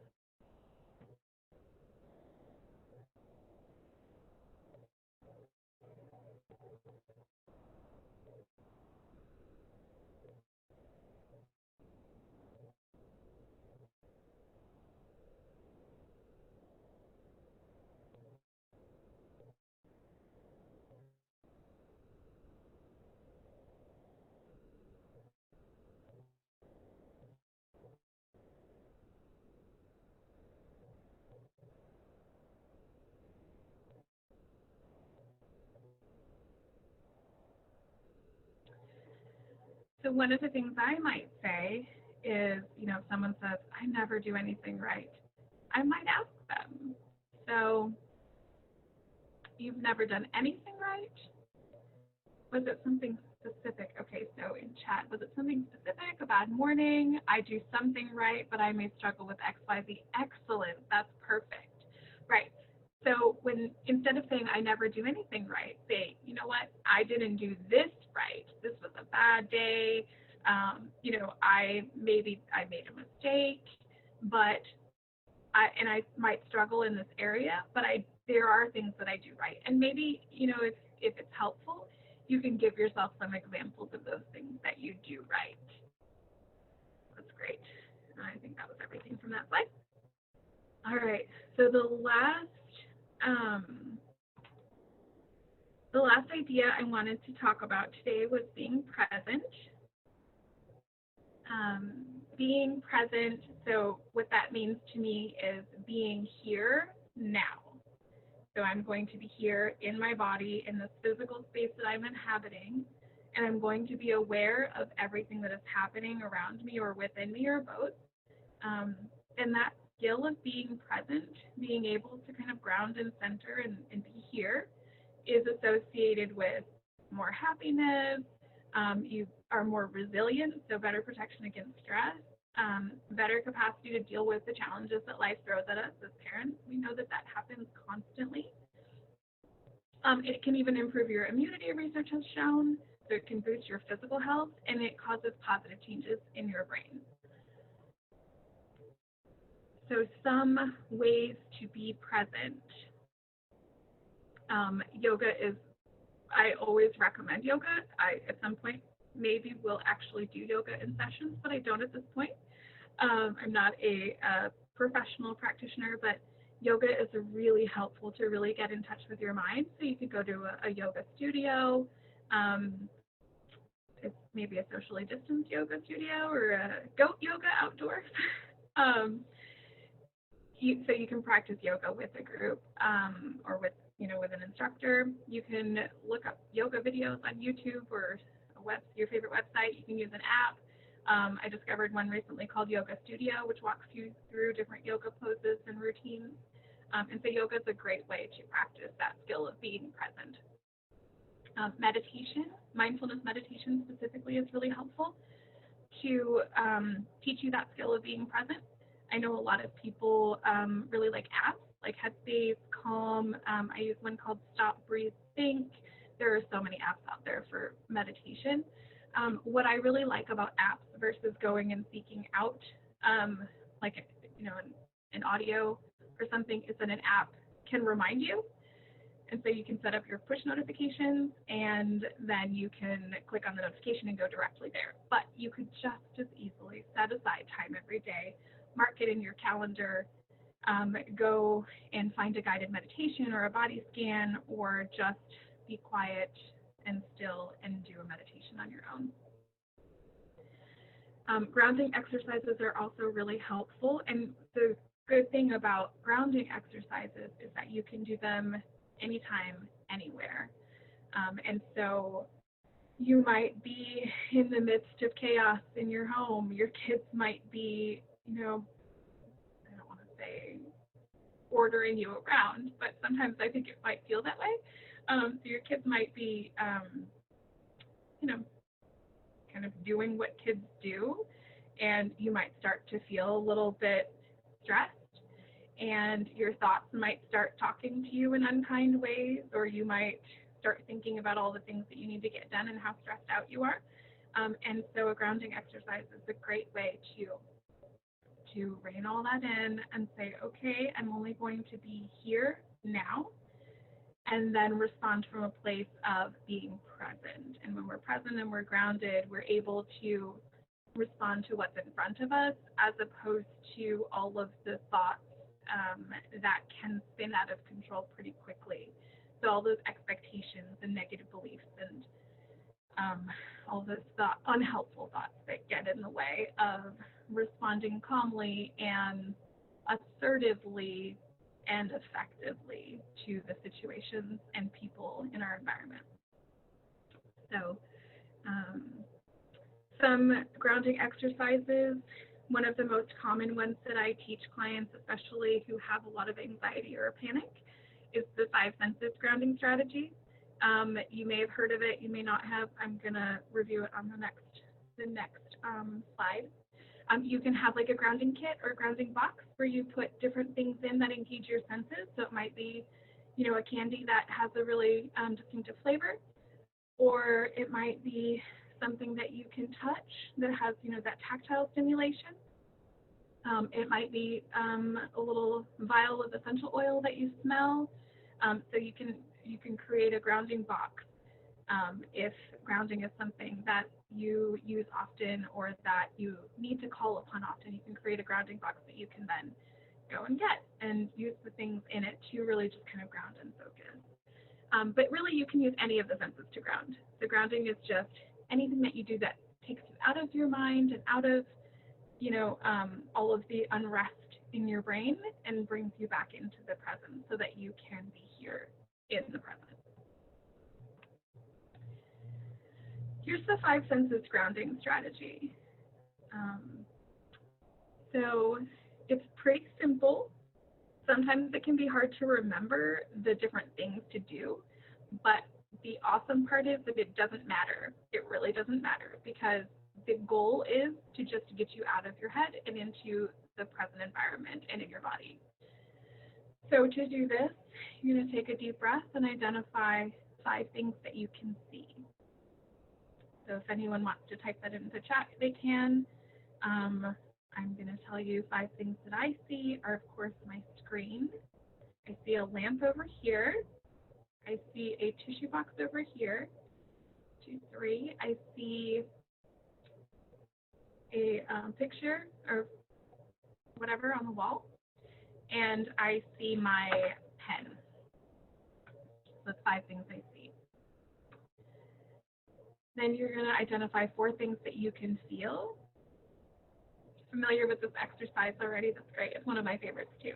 So one of the things I might say is, if someone says, I never do anything right, I might ask them, so you've never done anything right? Was it something specific? Okay, so in chat, was it something specific? A bad morning? I do something right, but I may struggle with X, Y, Z. Excellent. That's perfect. Right. So when instead of saying I never do anything right, say, you know what, I didn't do this right. This was a bad day. I made a mistake, but I might struggle in this area, but there are things that I do right. And maybe, if it's helpful, you can give yourself some examples of those things that you do right. That's great. I think that was everything from that slide. All right. So the last idea I wanted to talk about today was being present. Being present, so what that means to me is being here now. So I'm going to be here in my body, in this physical space that I'm inhabiting, and I'm going to be aware of everything that is happening around me or within me or both. And that skill of being present, being able to kind of ground and center and be here, is associated with more happiness. You are more resilient, so better protection against stress, better capacity to deal with the challenges that life throws at us as parents. We know that happens constantly. It can even improve your immunity, research has shown, so it can boost your physical health, and it causes positive changes in your brain. So some ways to be present. Yoga is, I always recommend yoga. At some point, maybe will actually do yoga in sessions, but I don't at this point. I'm not a professional practitioner, but yoga is really helpful to really get in touch with your mind. So you could go to a yoga studio. It's maybe a socially distanced yoga studio or a goat yoga outdoors. So you can practice yoga with a group or with an instructor. You can look up yoga videos on YouTube or your favorite website. You can use an app. I discovered one recently called Yoga Studio, which walks you through different yoga poses and routines. And so yoga is a great way to practice that skill of being present. Meditation, mindfulness meditation specifically, is really helpful to teach you that skill of being present. I know a lot of people really like apps like Headspace, Calm. I use one called Stop, Breathe, Think. There are so many apps out there for meditation. What I really like about apps versus going and seeking out like an audio or something is that an app can remind you. And so you can set up your push notifications, and then you can click on the notification and go directly there. But you could just as easily set aside time every day, mark it in your calendar, go and find a guided meditation or a body scan, or just be quiet and still and do a meditation on your own. Grounding exercises are also really helpful, and the good thing about grounding exercises is that you can do them anytime, anywhere. And so you might be in the midst of chaos in your home. Your kids might be, I don't want to say ordering you around, but sometimes I think it might feel that way. So your kids might be, kind of doing what kids do, and you might start to feel a little bit stressed, and your thoughts might start talking to you in unkind ways, or you might start thinking about all the things that you need to get done and how stressed out you are. And so a grounding exercise is a great way to rein all that in and say, okay, I'm only going to be here now, and then respond from a place of being present. And when we're present and we're grounded, we're able to respond to what's in front of us, as opposed to all of the thoughts that can spin out of control pretty quickly. So all those expectations and negative beliefs and all those unhelpful thoughts that get in the way of responding calmly and assertively and effectively to the situations and people in our environment. So Some grounding exercises. One of the most common ones that I teach clients, especially who have a lot of anxiety or panic, is the five senses grounding strategy. You may have heard of it, you may not have. I'm gonna review it on the next slide. You can have like a grounding kit or a grounding box where you put different things in that engage your senses. So it might be, a candy that has a really distinctive flavor, or it might be something that you can touch that has, that tactile stimulation. It might be a little vial of essential oil that you smell. So you can create a grounding box. If grounding is something that you use often or that you need to call upon often, you can create a grounding box that you can then go and get and use the things in it to really just kind of ground and focus. But really, you can use any of the senses to ground. So grounding is just anything that you do that takes you out of your mind and out of, all of the unrest in your brain and brings you back into the present so that you can be here in the present. Here's the five senses grounding strategy. So it's pretty simple. Sometimes it can be hard to remember the different things to do, but the awesome part is that it doesn't matter. It really doesn't matter because the goal is to just get you out of your head and into the present environment and in your body. So to do this, you're going to take a deep breath and identify five things that you can see. So if anyone wants to type that into the chat, they can. I'm going to tell you five things that I see are, of course, my screen. I see a lamp over here. I see a tissue box over here. 2, 3. I see a picture or whatever on the wall. And I see my pen. So that's five things I see. Then you're going to identify 4 things that you can feel. Familiar with this exercise already? That's great. It's one of my favorites too.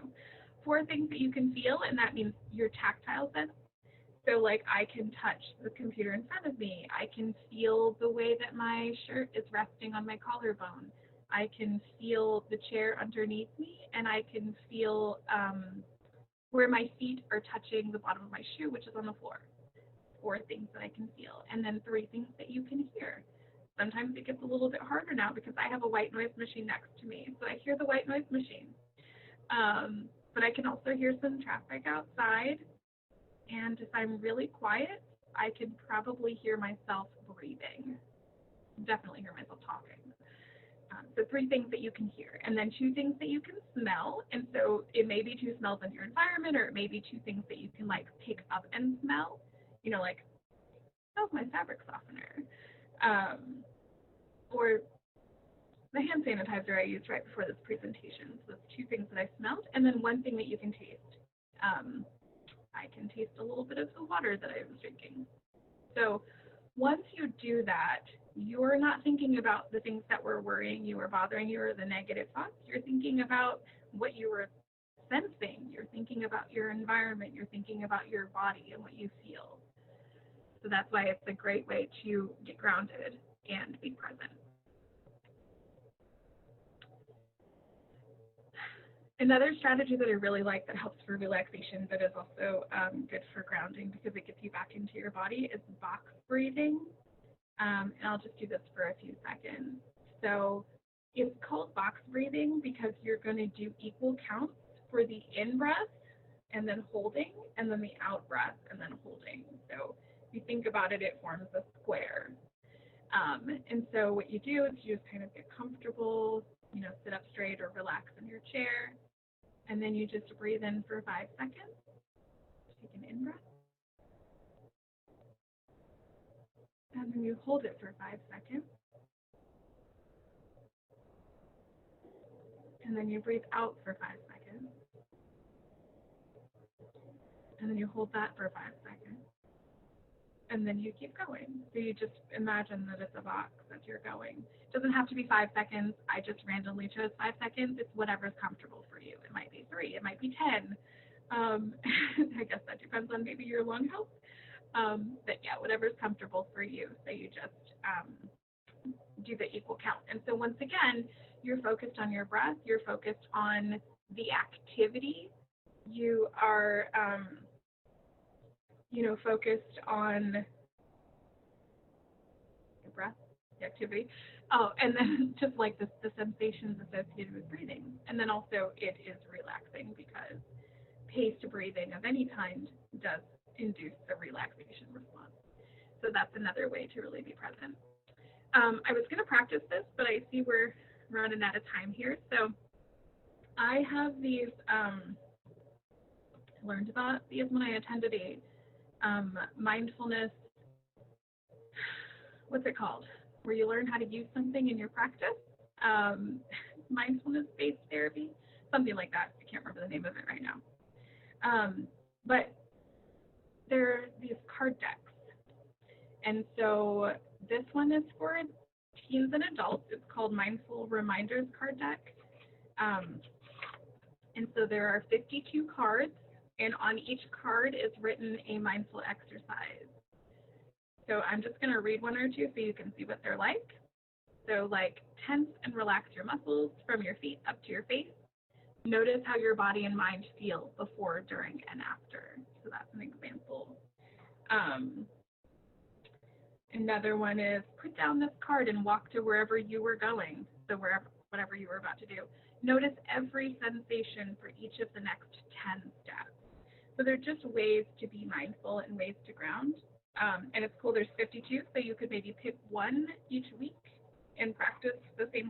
4 things that you can feel, and that means your tactile sense. So like I can touch the computer in front of me. I can feel the way that my shirt is resting on my collarbone. I can feel the chair underneath me, and I can feel where my feet are touching the bottom of my shoe, which is on the floor. 4 things that I can feel. And then 3 things that you can hear. Sometimes it gets a little bit harder now because I have a white noise machine next to me. So I hear the white noise machine. But I can also hear some traffic outside. And if I'm really quiet, I can probably hear myself breathing. Definitely hear myself talking. So 3 things that you can hear. And then 2 things that you can smell. And so it may be 2 smells in your environment, or it may be 2 things that you can like pick up and smell. Like, oh, my fabric softener. Or the hand sanitizer I used right before this presentation. So that's 2 things that I smelled. And then 1 thing that you can taste. I can taste a little bit of the water that I was drinking. So once you do that, you're not thinking about the things that were worrying you or bothering you or the negative thoughts. You're thinking about what you were sensing. You're thinking about your environment. You're thinking about your body and what you feel. So that's why it's a great way to get grounded and be present. Another strategy that I really like that helps for relaxation but is also good for grounding because it gets you back into your body is box breathing. And I'll just do this for a few seconds. So it's called box breathing because you're going to do equal counts for the in breath and then holding, and then the out breath and then holding. So if you think about it, it forms a square. And so what you do is you just kind of get comfortable, sit up straight or relax in your chair. And then you just breathe in for 5 seconds. Take an in breath. And then you hold it for 5 seconds. And then you breathe out for 5 seconds. And then you hold that for 5 seconds. And then you keep going. So you just imagine that it's a box that you're going. It doesn't have to be 5 seconds. I just randomly chose 5 seconds. It's whatever's comfortable for you. It might be 3. It might be 10. I guess that depends on maybe your lung health. But yeah, whatever's comfortable for you. So you just do the equal count. And so once again, you're focused on your breath, you're focused on the activity, you are, focused on your breath, the activity. Oh, and then just like the sensations associated with breathing. And then also it is relaxing because paced breathing of any kind does induce a relaxation response. So that's another way to really be present. I was going to practice this, but I see we're running out of time here. So I have these, I learned about these when I attended a mindfulness, what's it called? Where you learn how to use something in your practice, mindfulness-based therapy, something like that. I can't remember the name of it right now. But there are these card decks. And so this one is for teens and adults. It's called Mindful Reminders Card Deck. And so there are 52 cards, and on each card is written a mindful exercise. So I'm just going to read one or two so you can see what they're like. So like tense and relax your muscles from your feet up to your face. Notice how your body and mind feel before, during, and after. So that's an example. Another one is put down this card and walk to wherever you were going. So whatever you were about to do. Notice every sensation for each of the next 10 steps. So they're just ways to be mindful and ways to ground. And it's cool, there's 52, so you could maybe pick one each week and practice the same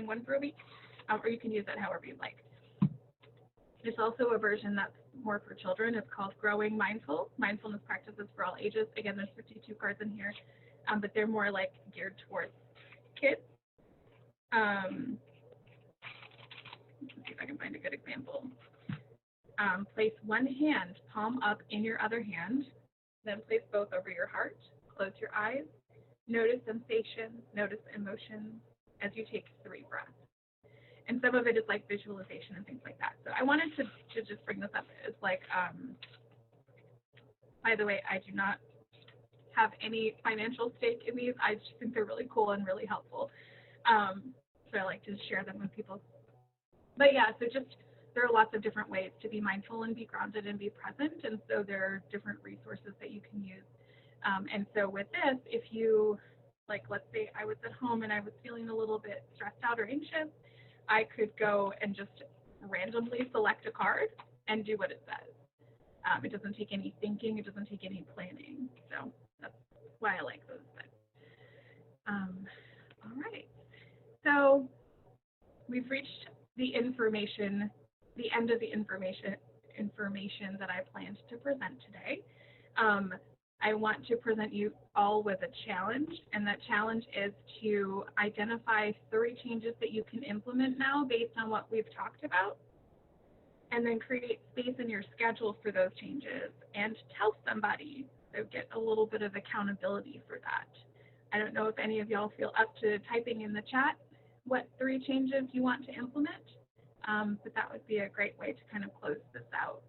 one for a week, or you can use it however you like. There's also a version that's more for children. It's called Growing Mindful, Mindfulness Practices for All Ages. Again, there's 52 cards in here, but they're more like geared towards kids. Let's see if I can find a good example. Place one hand, palm up, in your other hand. Then place both over your heart. Close your eyes. Notice sensations, notice emotions as you take 3 breaths. And some of it is like visualization and things like that. So I wanted to just bring this up. It's like, by the way, I do not have any financial stake in these. I just think they're really cool and really helpful. So I like to share them with people. But yeah, so just there are lots of different ways to be mindful and be grounded and be present. And so there are different resources that you can use. And so with this, if you, like, let's say I was at home and I was feeling a little bit stressed out or anxious, I could go and just randomly select a card and do what it says. It doesn't take any thinking. It doesn't take any planning. So that's why I like those things. All right. So we've reached the end of the information that I planned to present today. I want to present you all with a challenge, and that challenge is to identify 3 changes that you can implement now based on what we've talked about, and then create space in your schedule for those changes and tell somebody, so get a little bit of accountability for that. I don't know if any of y'all feel up to typing in the chat what 3 changes you want to implement, but that would be a great way to kind of close this out.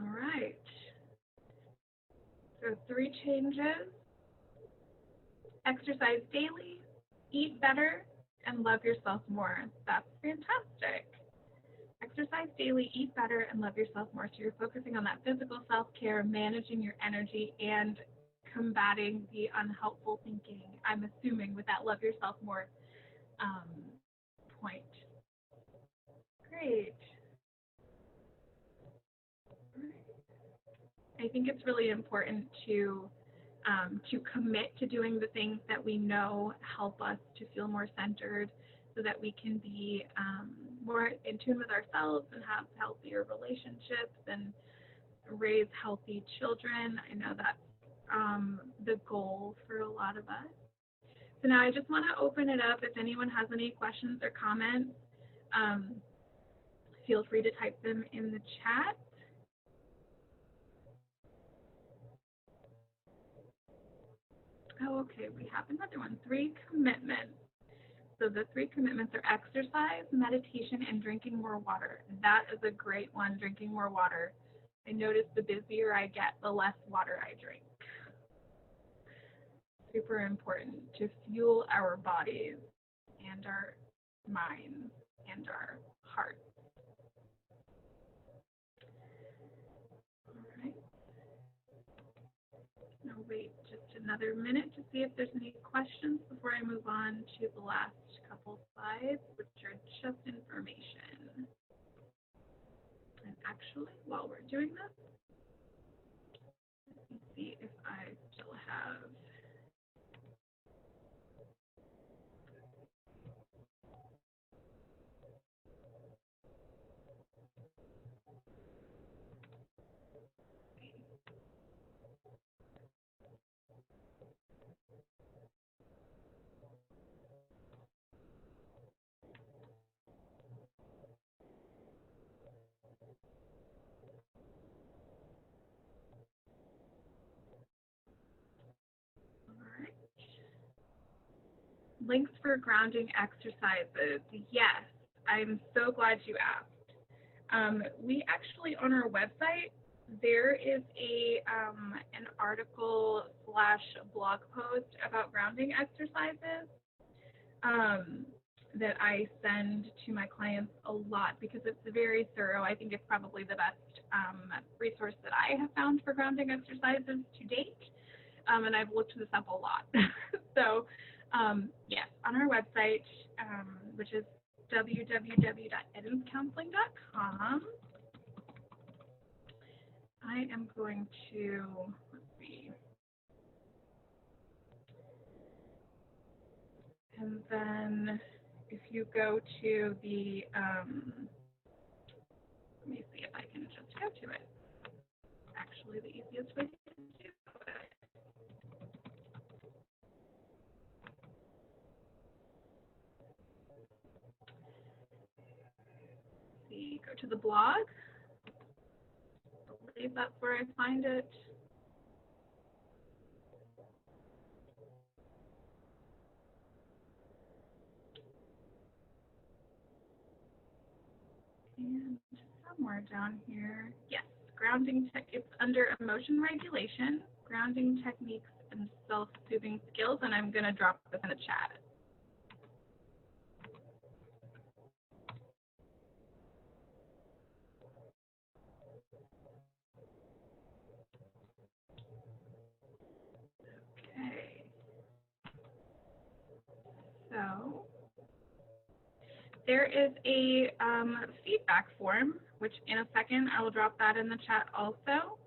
All right. So 3 changes: exercise daily, eat better, and love yourself more. That's fantastic. Exercise daily, eat better, and love yourself more. So you're focusing on that physical self-care, managing your energy, and combating the unhelpful thinking, I'm assuming, with that love yourself more point. Great. I think it's really important to commit to doing the things that we know help us to feel more centered, so that we can be more in tune with ourselves and have healthier relationships and raise healthy children. I know that's the goal for a lot of us. So now I just want to open it up if anyone has any questions or comments. Feel free to type them in the chat. Oh, okay, we have another one, 3 commitments. So the 3 commitments are exercise, meditation, and drinking more water. That is a great one, drinking more water. I notice the busier I get, the less water I drink. Super important to fuel our bodies and our minds and our hearts. All right. I'll wait just another minute to see if there's any questions before I move on to the last couple slides, which are just information. And actually, while we're doing this, let me see if I still have links for grounding exercises. Yes, I'm so glad you asked. We actually, on our website, there is an article / blog post about grounding exercises that I send to my clients a lot because it's very thorough. I think it's probably the best resource that I have found for grounding exercises to date, and I've looked this up a lot. So yes, on our website, which is www.edenscounseling.com, I am going to, let's see, and then if you go to the, let me see if I can just go to it. Actually, the easiest way to do it. See, go to the blog. I believe that's where I find it. And somewhere down here, yes, grounding tech. It's under emotion regulation, grounding techniques, and self-soothing skills. And I'm going to drop this in the chat. Okay. So there is a feedback form, which in a second I will drop that in the chat also.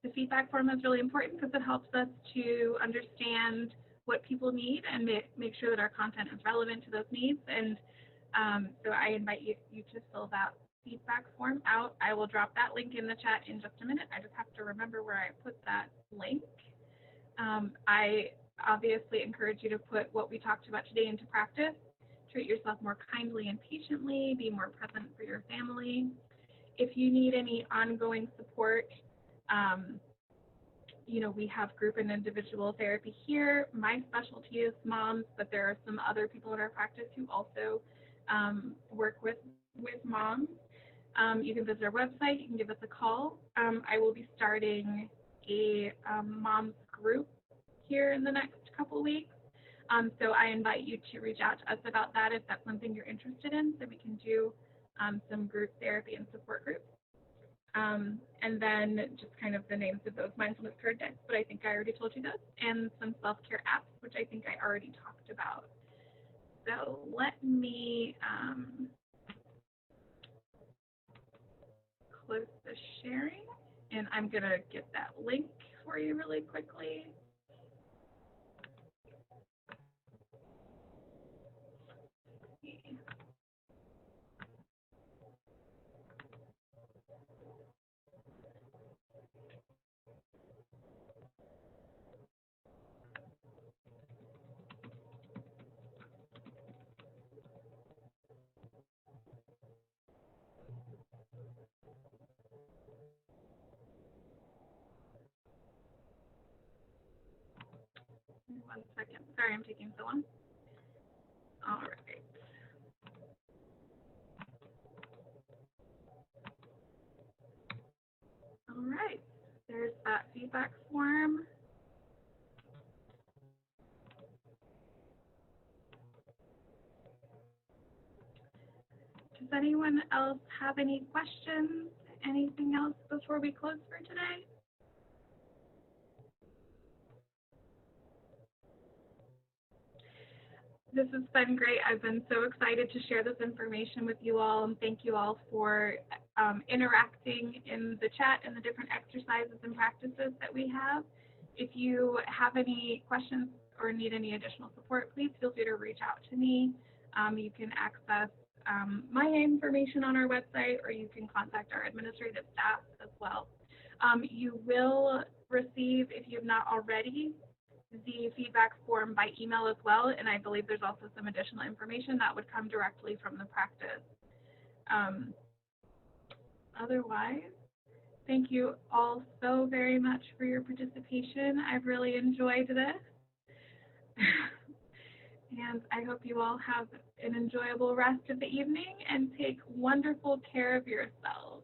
The feedback form is really important because it helps us to understand what people need and make sure that our content is relevant to those needs. And so I invite you to fill that feedback form out. I will drop that link in the chat in just a minute. I just have to remember where I put that link. I obviously encourage you to put what we talked about today into practice. Treat yourself more kindly and patiently. Be more present for your family. If you need any ongoing support, we have group and individual therapy here. My specialty is moms, but there are some other people in our practice who also work with moms. You can visit our website. You can give us a call. I will be starting a moms group here in the next couple weeks. So I invite you to reach out to us about that if that's something you're interested in, so we can do some group therapy and support groups. And then just kind of the names of those mindfulness card decks, but I think I already told you those, and some self-care apps, which I think I already talked about. So let me close the sharing, and I'm going to get that link for you really quickly. 1 second. Sorry, I'm taking so long. All right. All right. There's that feedback form. Does anyone else have any questions? Anything else before we close for today? This has been great. I've been so excited to share this information with you all, and thank you all for interacting in the chat and the different exercises and practices that we have. If you have any questions or need any additional support, please feel free to reach out to me. You can access my information on our website, or you can contact our administrative staff as well. You will receive, if you have not already, the feedback form by email as well, and I believe there's also some additional information that would come directly from the practice. Otherwise, thank you all so very much for your participation. I've really enjoyed this. And I hope you all have an enjoyable rest of the evening and take wonderful care of yourselves.